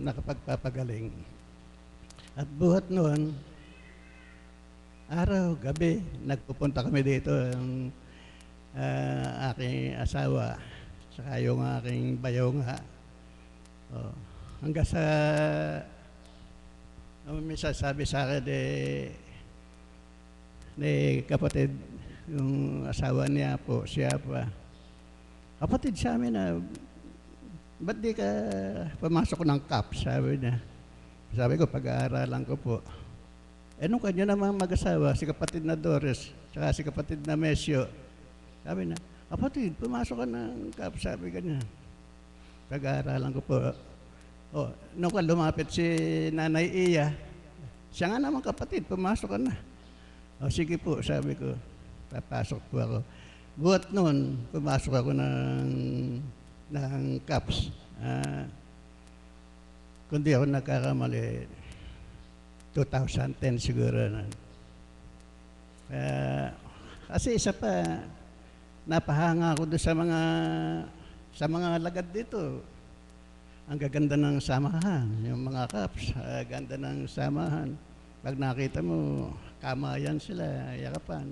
I: nakapagpapagaling. At buhat noon, araw, gabi, nagpupunta kami dito ang aking asawa, saka yung aking bayaw nga. Hanggang sa may sasabi sa akin kapatid, yung asawa niya po, siya pa. Kapatid sa amin na, ba't di ka pumasok ng CAP, sabi niya. Sabi ko, pag-aaralan ko po. Nung kanya naman mag-asawa, si kapatid na Doris, saka si kapatid na Mesio, sabi na, kapatid, pumasok ka ng CAP, sabi kanya. Pag-aaralan ko po. Nung lumapit si Nanay Iya, siya nga naman kapatid, pumasok ka na. Sige po, sabi ko, papasok po ako. Buhat noon, pumasok ako ng CAPS. Kundi ako nagkakamali, 2010 siguro na. Kasi isa pa, napahanga ako doon sa mga lagad dito. Ang gaganda ng samahan, yung mga CAPS, ganda ng samahan. Pag nakita mo, kamayan sila, yakapan.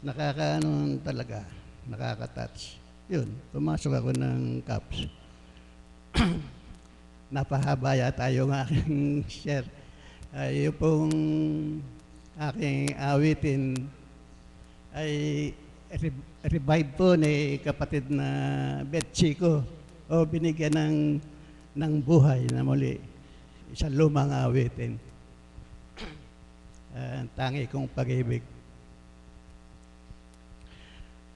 I: Nakakaano talaga, nakaka-touch. Yun, pumasok ako ng CAPS. Napahaba yata yung aking share. Yung pong aking awitin ay revive po ni kapatid na Betsy ko. Binigyan ng buhay na muli. Isang lumang awitin. Ang tangi kong pag-ibig.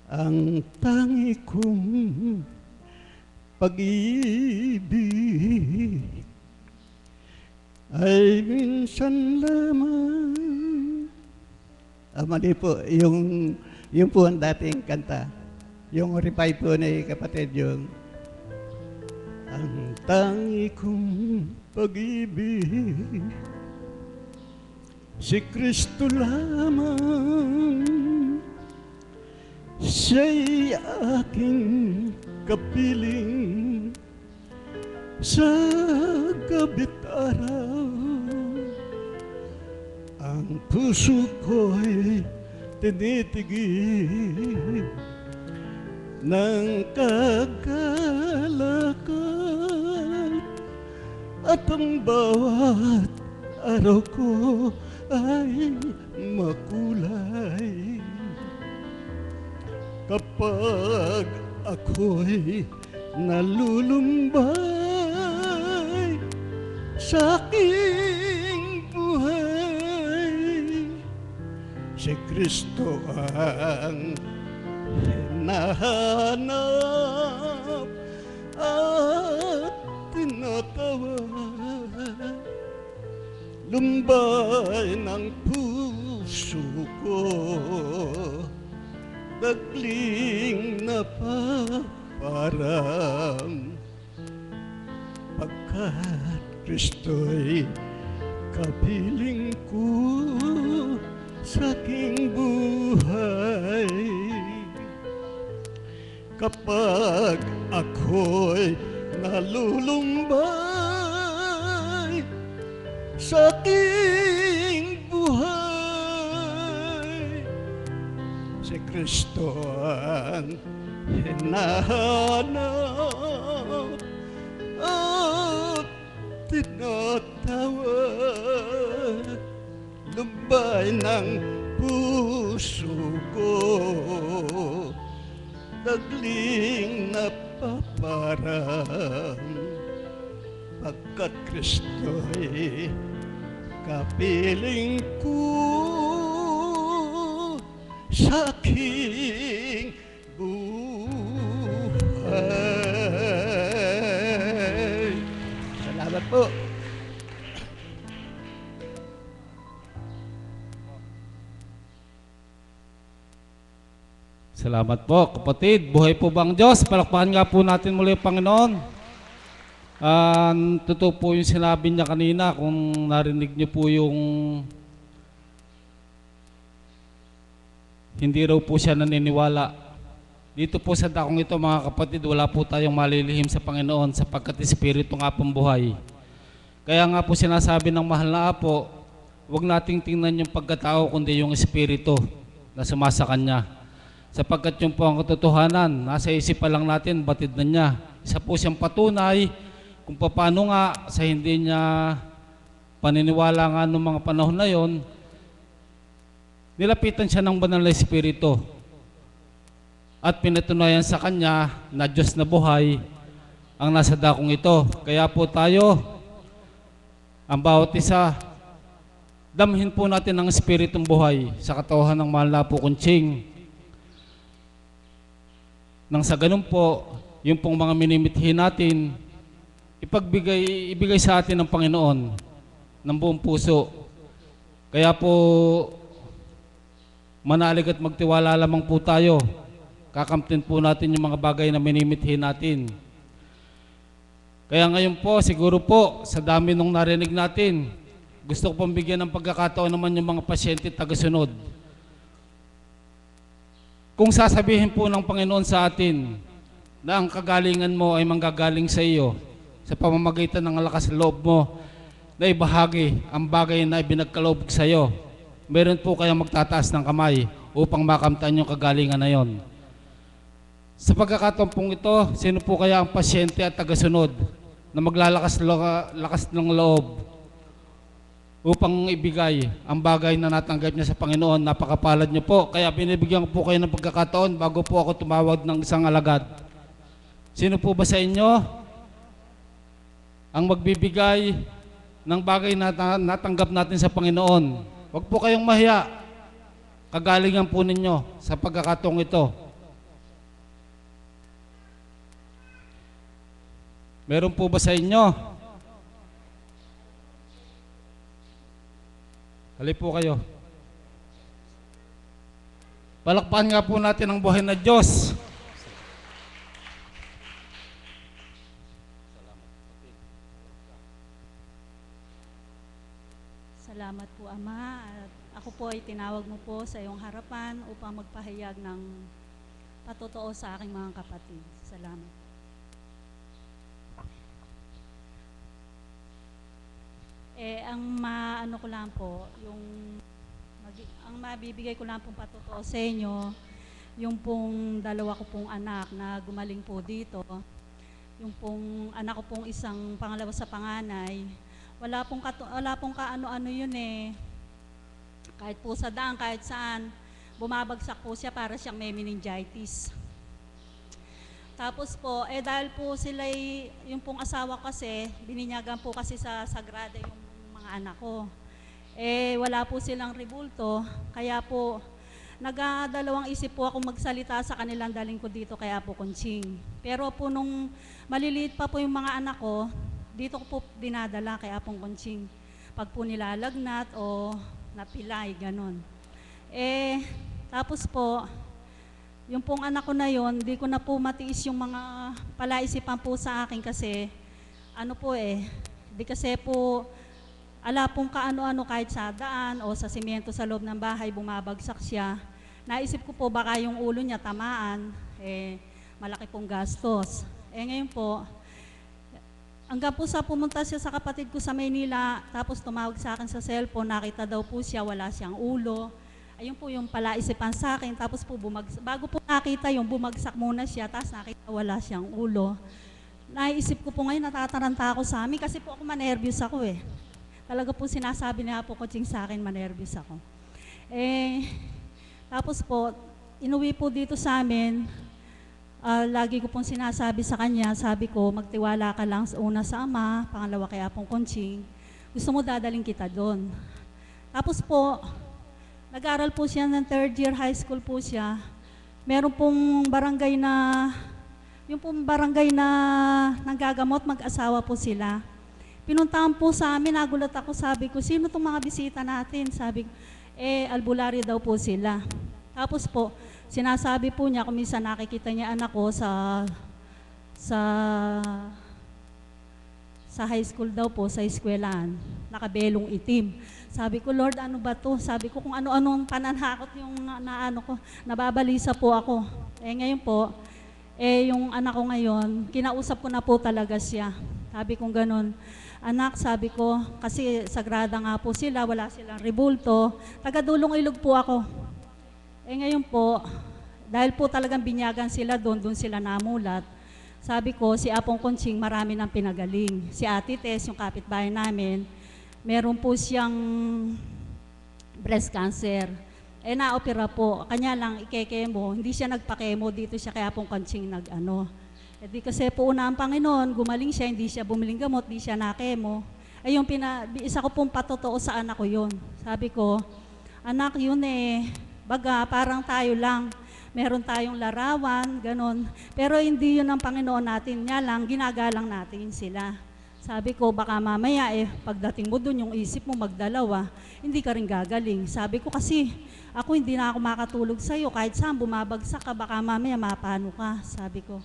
I: Ang tangi kong pag-ibig ay minsan lamang. Mali po, yung po ang dating kanta. Yung revive po ni kapatid yung ang tangi kong pag-ibig, si Kristo lamang, siya'y aking kapiling sa gabi't araw. Ang puso ko'y tinitigil ng kagalakal, at ang bawat araw ko ay makulay. Kapag ako'y nalulumbay sa aking buhay, si Kristo ang hinahanap at tinatawag. Lumbay ng puso ko, dagling na paparang, pagkat Kristo'y kapiling ko sa aking buhay. Kapag ako'y nalulumbay sa aking buhay, si Kristo ang hinahanap at tinatawag. Lumbay ng puso ko, sagling napaparang pagkat Kristo'y kapiling ko sa aking buhay. Salamat po.
A: Salamat po, kapatid. Buhay po ba ang Diyos? Palakpakan nga po natin muli ang Panginoon. Totoo po yung sinabi niya kanina, kung narinig niyo po yung hindi raw po siya naniniwala. Dito po sa dakong ito, mga kapatid, wala po tayong malilihim sa Panginoon sapagkat Espiritu nga pong buhay. Kaya nga po sinasabi ng mahal na Apo, huwag nating tingnan yung pagkatao kundi yung Espiritu na sumasa Kanya. Sapagkat yung po ang katotohanan, nasa isip pa lang natin, batid na niya. Isa po siyang patunay kung paano nga sa hindi niya paniniwala nga noong mga panahon na yon, nilapitan siya ng banal na Espiritu at pinatunayan sa kanya na Diyos na buhay ang nasa dakong ito. Kaya po tayo, ang bawat isa, damhin po natin ang Espiritong buhay sa katauhan ng mahal na po Kunching. Nang sa ganun po, yung pong mga minimithi natin, ibigay sa atin ng Panginoon ng buong puso. Kaya po, manalig at magtiwala lamang po tayo. Kakamtin po natin yung mga bagay na minimithi natin. Kaya ngayon po, siguro po, sa dami nung narinig natin, gusto ko pong bigyan ng pagkakataon naman yung mga pasyente tagasunod. Kung sasabihin po ng Panginoon sa atin na ang kagalingan mo ay manggagaling sa iyo sa pamamagitan ng lakas loob mo na ibahagi ang bagay na ibinagkaloob sa iyo, meron po kayang magtataas ng kamay upang makamtan yung kagalingan na yon. Sa pagkakataon pong ito, sino po kaya ang pasyente at tagasunod na maglalakas lakas ng loob upang ibigay ang bagay na natanggap niya sa Panginoon? Napakapalad niyo po. Kaya binibigyan ko po kayo ng pagkakataon bago po ako tumawag ng isang alagad. Sino po ba sa inyo ang magbibigay ng bagay na natanggap natin sa Panginoon? Huwag po kayong mahiya. Kagalingan po ninyo sa pagkakataong ito. Meron po ba sa inyo? Halip po kayo. Palakpakan nga po natin ang buhay na Diyos.
J: Salamat po, Ama. At ako po ay tinawag mo po sa iyong harapan upang magpahayag ng patotoo sa aking mga kapatid. Salamat. Ang maano ko lang po, ang mabibigay ko lang pong patotoo sa inyo, yung pong dalawa ko pong anak na gumaling po dito, yung pong anak ko pong isang pangalawa sa panganay, wala pong kaano-ano yun eh. Kahit po sa daan, kahit saan, bumabagsak po siya para siyang may meningitis. Tapos po, dahil po sila, yung pong asawa kasi, bininyagan po kasi sa Sagrada yung mga anak ko. Wala po silang rebulto, kaya po, nagdalawang isip po ako magsalita sa kanilang daling ko dito kaya po Kunching. Pero po nung maliliit pa po yung mga anak ko, dito ko po dinadala kaya po Kunching. Pag po nilalagnat o napilay, ganon. Tapos po, yung pong anak ko na yon, di ko na po matiis yung mga palaisipan po sa akin kasi, di kasi po, ala pong kaano-ano kahit sa daan o sa simyento sa loob ng bahay, bumabagsak siya. Naisip ko po baka yung ulo niya tamaan, malaki pong gastos. Ngayon po, hanggang po sa pumunta siya sa kapatid ko sa Maynila, tapos tumawag sa akin sa cellphone, nakita daw po siya, wala siyang ulo. Ayun po yung palaisipan sa akin, tapos po bago po nakita yung bumagsak muna siya, tapos nakita wala siyang ulo. Naisip ko po ngayon, natataranta ako sa amin kasi po ako manervyos ako eh. Talaga po sinasabi niya po Kunching sa akin, manervyos ako. Tapos po, inuwi po dito sa amin, lagi ko pong sinasabi sa kanya, sabi ko, magtiwala ka lang una sa Ama, pangalawa kay Apong Conching. Gusto mo dadaling kita doon. Tapos po, nag-aral po siya ng 3rd year high school po siya. Meron pong barangay na, yung pong barangay na nanggagamot, mag-asawa po sila. Pinuntahan po sa amin, nagulat ako, sabi ko, sino itong mga bisita natin? Sabi ko, albularyo daw po sila. Tapos po, sinasabi po niya, kung minsan nakikita niya anak ko sa high school daw po, sa eskwelahan, nakabelong itim. Sabi ko, Lord, ano ba to? Sabi ko, kung ano-anong pananakot yung naano ko, nababalisa po ako. Ngayon po, yung anak ko ngayon, kinausap ko na po talaga siya. Sabi ko ganun, anak, sabi ko, kasi sagrada nga po sila, wala silang rebulto, taga-Dulong Ilog po ako. Ngayon po, dahil po talagang binyagan sila doon sila namulat. Sabi ko, si Apong Conching, marami nang pinagaling. Si Ate Tess, yung kapitbahay namin, meron po siyang breast cancer. Na-opera po. Kanya lang, ikekemo. Hindi siya nagpakemo, dito siya kay Apong Conching nag-ano. Di kasi po una ang Panginoon, gumaling siya, hindi siya bumiling gamot, hindi siya nakemo. Yung isa ko pong patotoo sa anak ko yun. Sabi ko, anak yun baga parang tayo lang. Meron tayong larawan, ganun. Pero hindi yun ang Panginoon natin. Niya lang, ginagalang natin sila. Sabi ko, baka mamaya pagdating mo dun, yung isip mo magdalawa, hindi ka rin gagaling. Sabi ko kasi, ako hindi na ako makatulog sa'yo. Kahit saan bumabagsak ka, baka mamaya mapano ka. Sabi ko,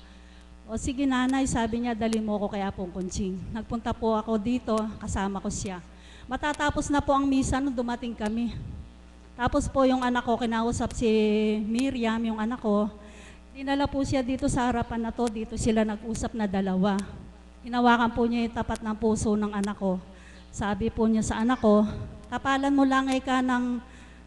J: o sige nanay, sabi niya, dali mo ako kay Apong Conching. Nagpunta po ako dito, kasama ko siya. Matatapos na po ang misa nung dumating kami. Tapos po yung anak ko, kinausap si Miriam, yung anak ko, dinala po siya dito sa harapan na to, dito sila nag-usap na dalawa. Hinawakan po niya yung tapat ng puso ng anak ko. Sabi po niya sa anak ko, tapalan mo lang ka ng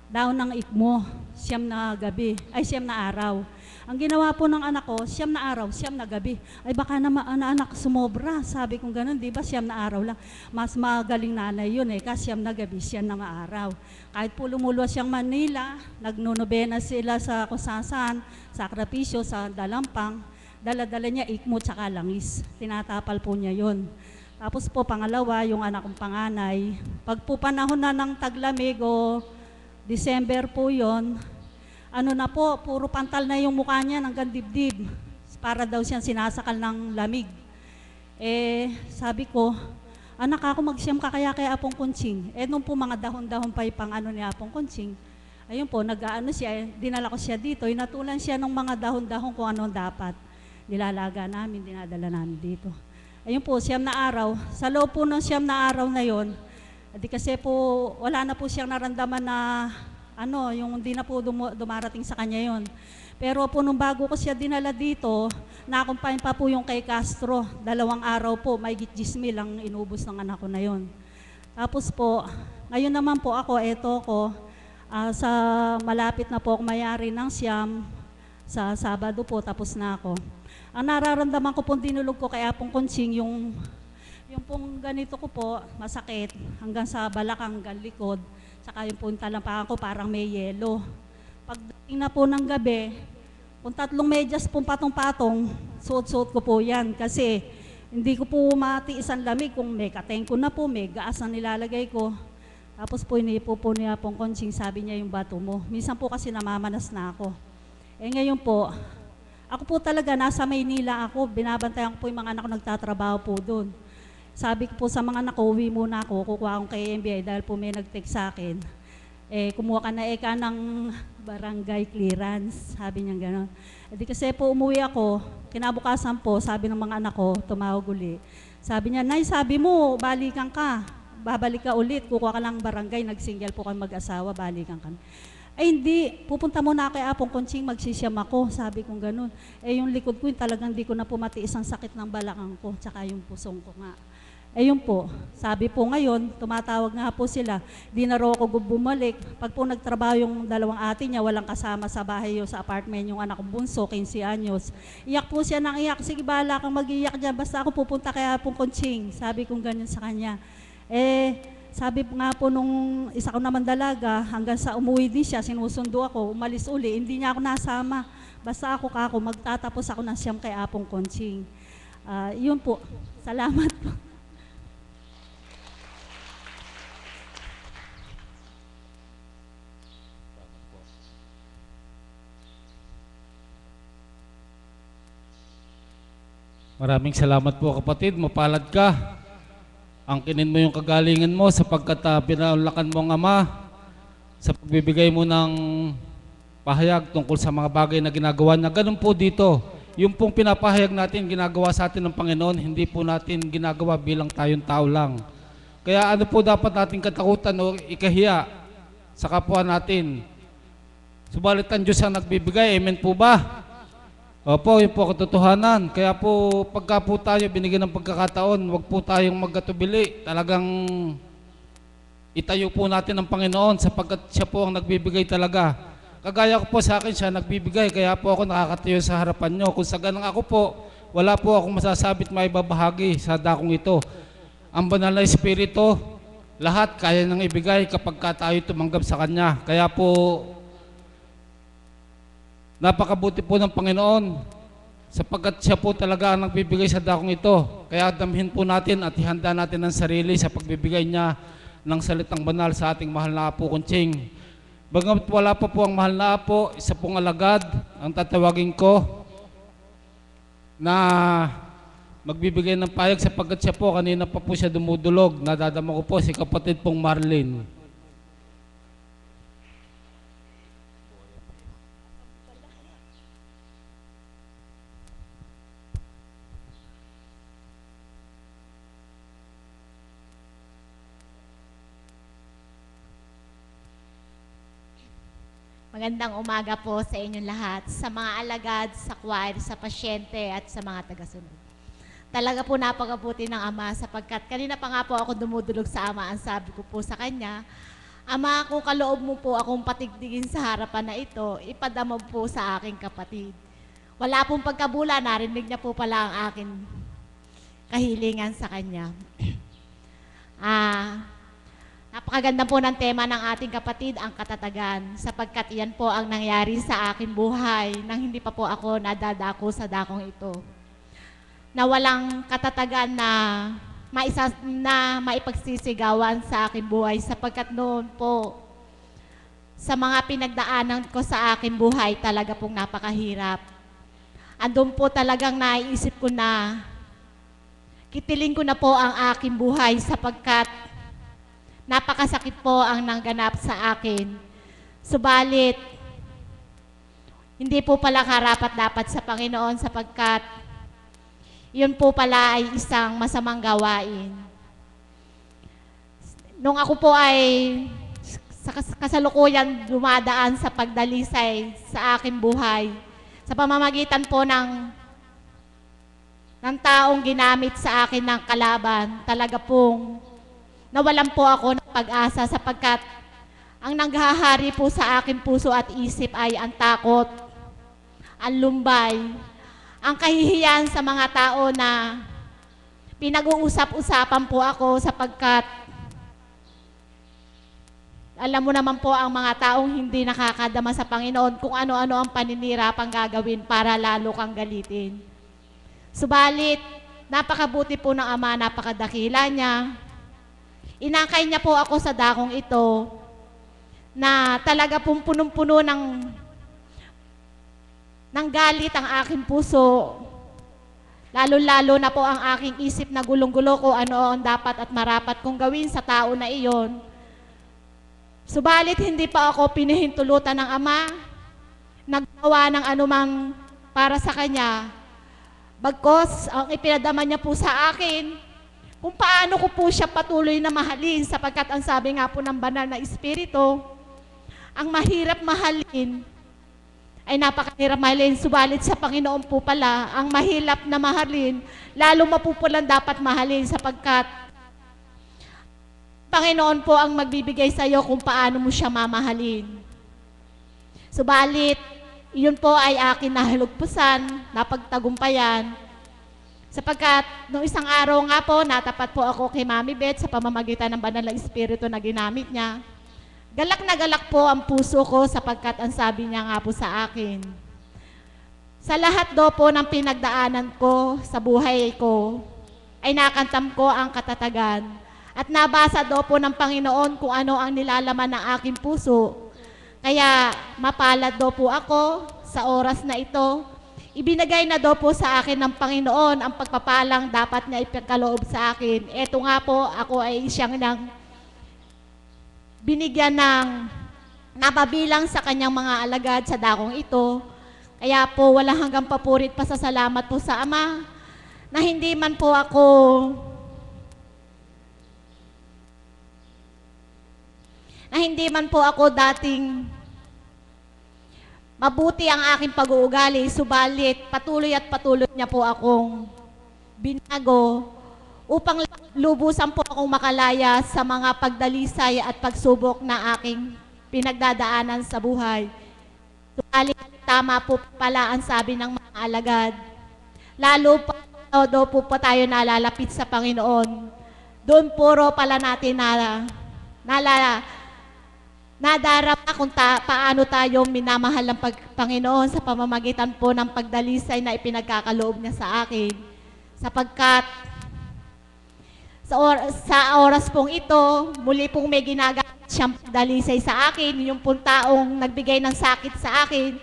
J: daon ng ikmo, 9 na araw. Ang ginawa po ng anak ko, 9 na araw, 9 na gabi. Ay baka naman anak sumobra. Sabi kong ganun, di ba 9 na araw lang. Mas magaling nanay yun kasi 9 na gabi, 9 na araw. Kahit po lumuluwas siyang Manila, nagnonobena sila sa kusasan, sakripisyo, sa dalampang. Dala-dala niya ikmo tsaka langis. Tinatapal po niya yun. Tapos po pangalawa, yung anak kong panganay. Pag po panahon na ng taglamig o December po yon, ano na po, puro pantal na yung mukha niya hanggang dibdib. Para daw siyang sinasakal ng lamig. Sabi ko, anak ako magsyam ka kaya kay Apong Conching. Nung po mga dahon-dahon pa yung pang ni Apong Conching, ayun po, nag-ano siya, dinala ko siya dito, inatulan siya ng mga dahon-dahon kung anong dapat. Nilalaga namin, dinadala namin dito. Ayun po, 9 na araw. Sa loob po ng 9 na araw na yon, kasi po, wala na po siyang naramdaman na yung hindi na po dumarating sa kanya yon. Pero po nung bago ko siya dinala dito, na-accompany pa po yung kay Castro. 2 araw po, may 10 ang inubos ng anak ko na yon. Tapos po, ngayon naman po ako, sa malapit na po ako mayari ng Siam, sa Sabado po, tapos na ako. Ang nararamdaman ko po, dinulog ko kay Apong Conching, yung pong ganito ko po, masakit, hanggang sa balakang, hanggang likod, saka yung pong talampakan ko parang may yelo. Pagdating na po ng gabi, kung 3 medyas pong patong-patong, suot-suot ko po yan kasi hindi ko po matiis ang lamig kung may katengko na po, may gaas na nilalagay ko. Tapos po inipo po niya pong Conching, sabi niya yung bato mo. Minsan po kasi namamanas na ako. Ngayon po, ako po talaga nasa Maynila ako, binabantayan ko po yung mga anak ko nagtatrabaho po doon. Sabi ko po sa mga anak ko, uwi muna ako, kukuha akong kay MBI dahil po may nag-text sa akin. Kumuha ka na ng barangay clearance, sabi niya gano'n. Kasi po umuwi ako, kinabukasan po, sabi ng mga anak ko, tumawag uli. Sabi niya, Nay, sabi mo, balikan ka, babalik ka ulit, kukuha ka lang barangay, nag-single po kami mag-asawa, balikan ka. Hindi, pupunta muna kay Apong Conching, magsisiyam ako, sabi kong gano'n. Yung likod ko, talagang di ko na po matiis ang sakit ng balakang ko, tsaka yung pusong ko nga. Ayun po, sabi po ngayon, tumatawag nga po sila, di na raw ako bumalik. Pag po nagtrabaho yung 2 ate niya, walang kasama sa bahay sa apartment, yung anak kong bunso, 15 anyos. Iyak po siya ng iyak, sige bala kang mag-iyak dyan, basta ako pupunta kay Apong Conching. Sabi kong ganyan sa kanya. Sabi nga po nung isa ko naman dalaga, hanggang sa umuwi din siya, sinusundo ako, umalis uli, hindi niya ako nasama. basta ako kako, magtatapos ako ng siyam kay Apong Conching. Yun po. Salamat po.
A: Maraming salamat po kapatid, mapalad ka. Angkinin mo yung kagalingan mo sapagkat pinaunlakan mo ang Ama sa pagbibigay mo ng pahayag tungkol sa mga bagay na ginagawa niya. Ganun po dito. Yung pong pinapahayag natin, ginagawa sa atin ng Panginoon, hindi po natin ginagawa bilang tayong tao lang. Kaya ano po dapat nating katakutan o ikahiya sa kapwa natin? Subalit ang Diyos ang nagbibigay, amen po ba? Opo, yun po katotohanan. Kaya po, pagka po tayo binigyan ng pagkakataon, huwag po tayong magkatubili. Talagang itayo po natin ang Panginoon sapagkat siya po ang nagbibigay talaga. Kagaya ko po sa akin, siya nagbibigay. Kaya po ako nakakatayo sa harapan nyo. Kung sa ganang ako po, wala po akong masasabit may babahagi sa dakong ito. Ang banal na Espiritu, lahat kaya nang ibigay kapag tayo tumanggap sa Kanya. Kaya po, napakabuti po ng Panginoon sapagkat siya po talaga ang nagbibigay sa dakong ito. Kaya damhin po natin at ihanda natin ang sarili sa pagbibigay niya ng salitang banal sa ating mahal na Apo Conching. Bagamat wala pa po ang mahal na Apo, isa pong alagad ang tatawagin ko na magbibigay ng payag sapagkat siya po kanina pa po siya dumudulog. Nadadama ko po si kapatid pong Marlene.
K: Magandang umaga po sa inyong lahat, sa mga alagad, sa choir, sa pasyente at sa mga tagasunod. Talaga po napakabuti ng Ama sapagkat kanina pa nga po ako dumudulog sa Ama, ang sabi ko po sa Kanya, Ama, kung kaloob mo po akong patigdigin sa harapan na ito, ipadama po sa aking kapatid. Wala pong pagkabula, narinig niya po pala ang aking kahilingan sa Kanya. Napakaganda po ng tema ng ating kapatid, ang katatagan, sapagkat iyan po ang nangyari sa aking buhay nang hindi pa po ako nadadako sa dakong ito. Na walang katatagan na maipagsisigawan sa aking buhay, sapagkat noon po, sa mga pinagdaanan ko sa aking buhay, talaga pong napakahirap. Andun po talagang naiisip ko na, kitilin ko na po ang aking buhay sapagkat napakasakit po ang nangganap sa akin. Subalit, hindi po pala karapat-dapat sa Panginoon sapagkat yun po pala ay isang masamang gawain. Nung ako po ay sa kasalukuyan dumadaan sa pagdalisay sa aking buhay, sa pamamagitan po ng taong ginamit sa akin ng kalaban, talaga pong nawalan po ako ng pag-asa sapagkat ang nanghahari po sa aking puso at isip ay ang takot, ang lumbay, ang kahihiyan sa mga tao na pinag-uusap-usapan po ako sapagkat alam mo naman po ang mga taong hindi nakakadama sa Panginoon kung ano-ano ang paninirapang gagawin para lalo kang galitin. Subalit, napakabuti po ng Ama, napakadakila niya. Inakay niya po ako sa dakong ito na talaga pong punong-puno ng galit ang aking puso. Lalo-lalo na po ang aking isip na gulong-gulo ko ano ang dapat at marapat kong gawin sa tao na iyon. Subalit hindi pa ako pinahintulutan ng Ama, naggawa ng anumang para sa Kanya. Bagkos, ang ipinadama niya po sa akin, kung paano ko po siya patuloy na mahalin sapagkat ang sabi nga po ng banal na Espiritu, ang mahirap mahalin ay napakahirap mahalin. Subalit sa Panginoon po pala, ang mahirap na mahalin, lalo mapupulang dapat mahalin sapagkat Panginoon po ang magbibigay sa iyo kung paano mo siya mamahalin. Subalit, iyon po ay akin nahalugpusan, napagtagumpayan, sapagkat noong isang araw nga po, natapat po ako kay Mami Beth sa pamamagitan ng banal na Espiritu na ginamit niya. Galak na galak po ang puso ko sapagkat ang sabi niya nga po sa akin, Sa lahat do po ng pinagdaanan ko sa buhay ko, ay nakantam ko ang katatagan. At nabasa do po ng Panginoon kung ano ang nilalaman ng aking puso. Kaya mapalad do po ako sa oras na ito. Ibinigay na do po sa akin ng Panginoon ang pagpapalang dapat niya ipagkaloob sa akin. Eto nga po, ako ay siyang nang binigyan ng napabilang sa kanyang mga alagad sa dakong ito. Kaya po wala hanggang papurit pasasalamat po sa Ama na hindi man po ako dating mabuti ang aking pag-uugali, subalit patuloy at patuloy niya po akong binago upang lubusan po akong makalaya sa mga pagdalisay at pagsubok na aking pinagdadaanan sa buhay. Subalit tama po pala ang sabi ng mga alagad. Lalo pa daw po pa tayo nalalapit sa Panginoon. Doon puro pala natin nadarama kung paano tayo minamahal ng Panginoon sa pamamagitan po ng pagdalisay na ipinagkakaloob niya sa akin. Sapagkat sa oras pong ito, muli pong may ginagamit siyang pagdalisay sa akin, yung pong taong nagbigay ng sakit sa akin.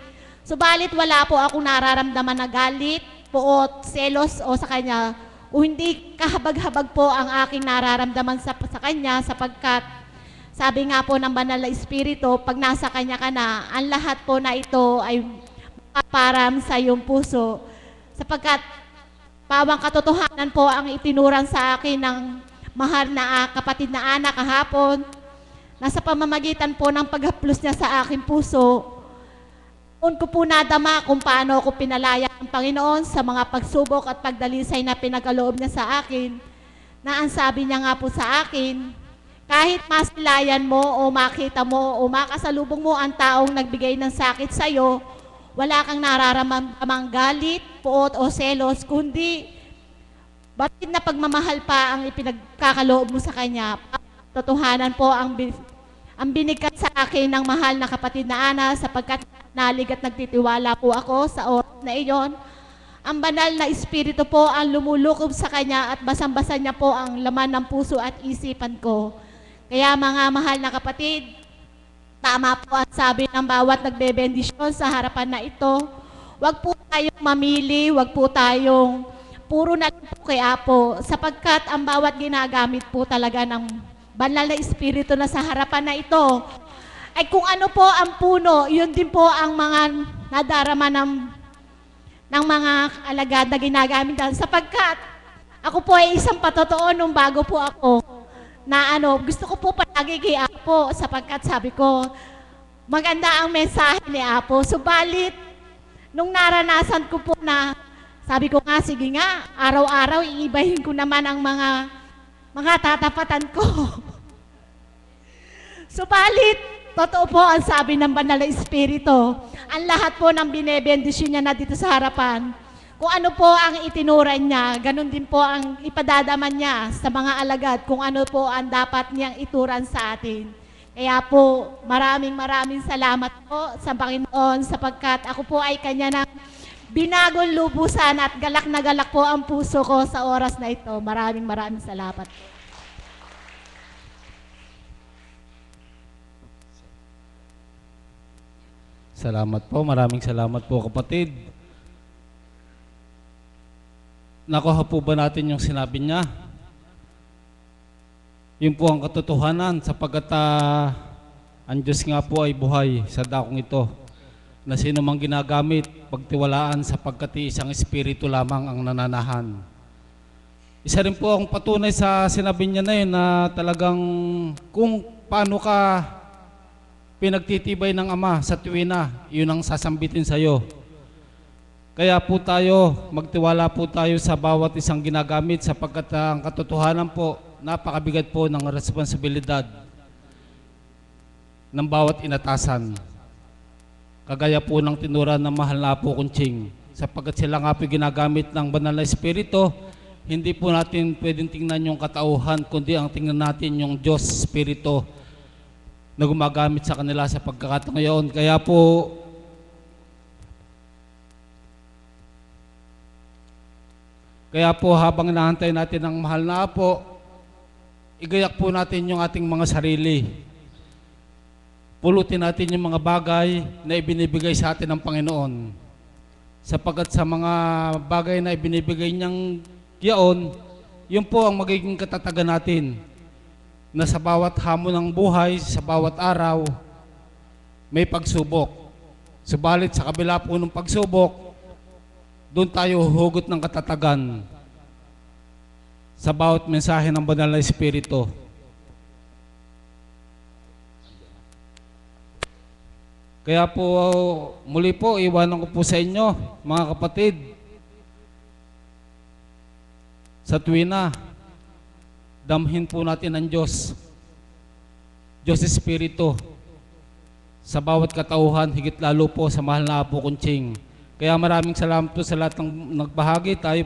K: Subalit wala po akong nararamdaman na galit, puot, selos o sa kanya, o hindi kahabag-habag po ang aking nararamdaman sa kanya sapagkat sabi nga po ng Banal na Espiritu, pag nasa kanya ka na, ang lahat po na ito ay mapaparam sa iyong puso. Sapagkat pawang katotohanan po ang itinuran sa akin ng mahal na kapatid na anak kahapon, na sa pamamagitan po ng paghaplos niya sa aking puso, doon ko po nadama kung paano ako pinalaya ng Panginoon sa mga pagsubok at pagdalisay na pinagkaloob niya sa akin, na ang sabi niya nga po sa akin, kahit masilayan mo o makita mo o makasalubong mo ang taong nagbigay ng sakit sa iyo, wala kang nararamang galit, puot o selos, kundi batid na pagmamahal pa ang ipinagkakaloob mo sa kanya. Totohanan po ang binigkat sa akin ng mahal na kapatid na Ana sapagkat nalig at nagtitiwala po ako sa oras na iyon. Ang Banal na Espiritu po ang lumulukob sa kanya at basang-basa niya po ang laman ng puso at isipan ko. Kaya mga mahal na kapatid, tama po ang sabi ng bawat nagbebendisyon sa harapan na ito. Huwag po tayong mamili, huwag po tayong puro na lang po kay Apo, sapagkat ang bawat ginagamit po talaga ng Banal na Espiritu na sa harapan na ito, ay kung ano po ang puno, yun din po ang mga nadarama ng mga alagad na ginagamit. Sapagkat ako po ay isang patotoo nung bago po ako, na gusto ko po palagi kay Apo sapagkat sabi ko, maganda ang mensahe ni Apo. Subalit, nung naranasan ko po na, sabi ko nga, sige nga, araw-araw iibahin ko naman ang mga tatapatan ko. Subalit, totoo po ang sabi ng Banal na Espiritu, ang lahat po ng binebendisyon niya na dito sa harapan, kung ano po ang itinuran niya, ganun din po ang ipadadaman niya sa mga alagad kung ano po ang dapat niyang ituran sa atin. Kaya po, maraming salamat po sa Panginoon sapagkat ako po ay kanya ng binagong lubusan at galak na galak po ang puso ko sa oras na ito. Maraming salamat po.
A: Salamat po, maraming salamat po kapatid. Nakuha po ba natin yung sinabi niya? Yun po ang katotohanan sapagkat ang Diyos nga po ay buhay sa dakong ito na sino mang ginagamit, pagtiwalaan sapagkat isang espiritu lamang ang nananahan. Isa rin po ang patunay sa sinabi niya na yun na talagang kung paano ka pinagtitibay ng Ama sa tuwina, yun ang sasambitin sa iyo. Kaya po tayo, magtiwala po tayo sa bawat isang ginagamit sapagkat ang katotohanan po, napakabigat po ng responsibilidad ng bawat inatasan. Kagaya po ng tinura ng mahal na Apo Kunching, sapagkat sila nga po ginagamit ng Banal na Espiritu, hindi po natin pwedeng tingnan yung katauhan, kundi ang tingnan natin yung Diyos Espiritu na gumagamit sa kanila sa pagkakataon ngayon. Kaya po, Kaya po habang inaantay natin ang mahal na apo, igayak po natin yung ating mga sarili. Pulutin natin yung mga bagay na ibinibigay sa atin ng Panginoon. Sapagkat sa mga bagay na ibinibigay niyang yaon, yun po ang magiging katatagan natin. Na sa bawat hamon ng buhay, sa bawat araw, may pagsubok. Subalit sa kabila po ng pagsubok, doon tayo huhugot ng katatagan sa bawat mensahe ng Banal na Espiritu. Kaya po, muli po, iwanan ko po sa inyo, mga kapatid, sa tuwina, damhin po natin ang Diyos, Diyos Espiritu, sa bawat katauhan, higit lalo po sa mahal na Apo Kunching. Kaya maraming salamat po sa lahat ng nagbahagi. Tayo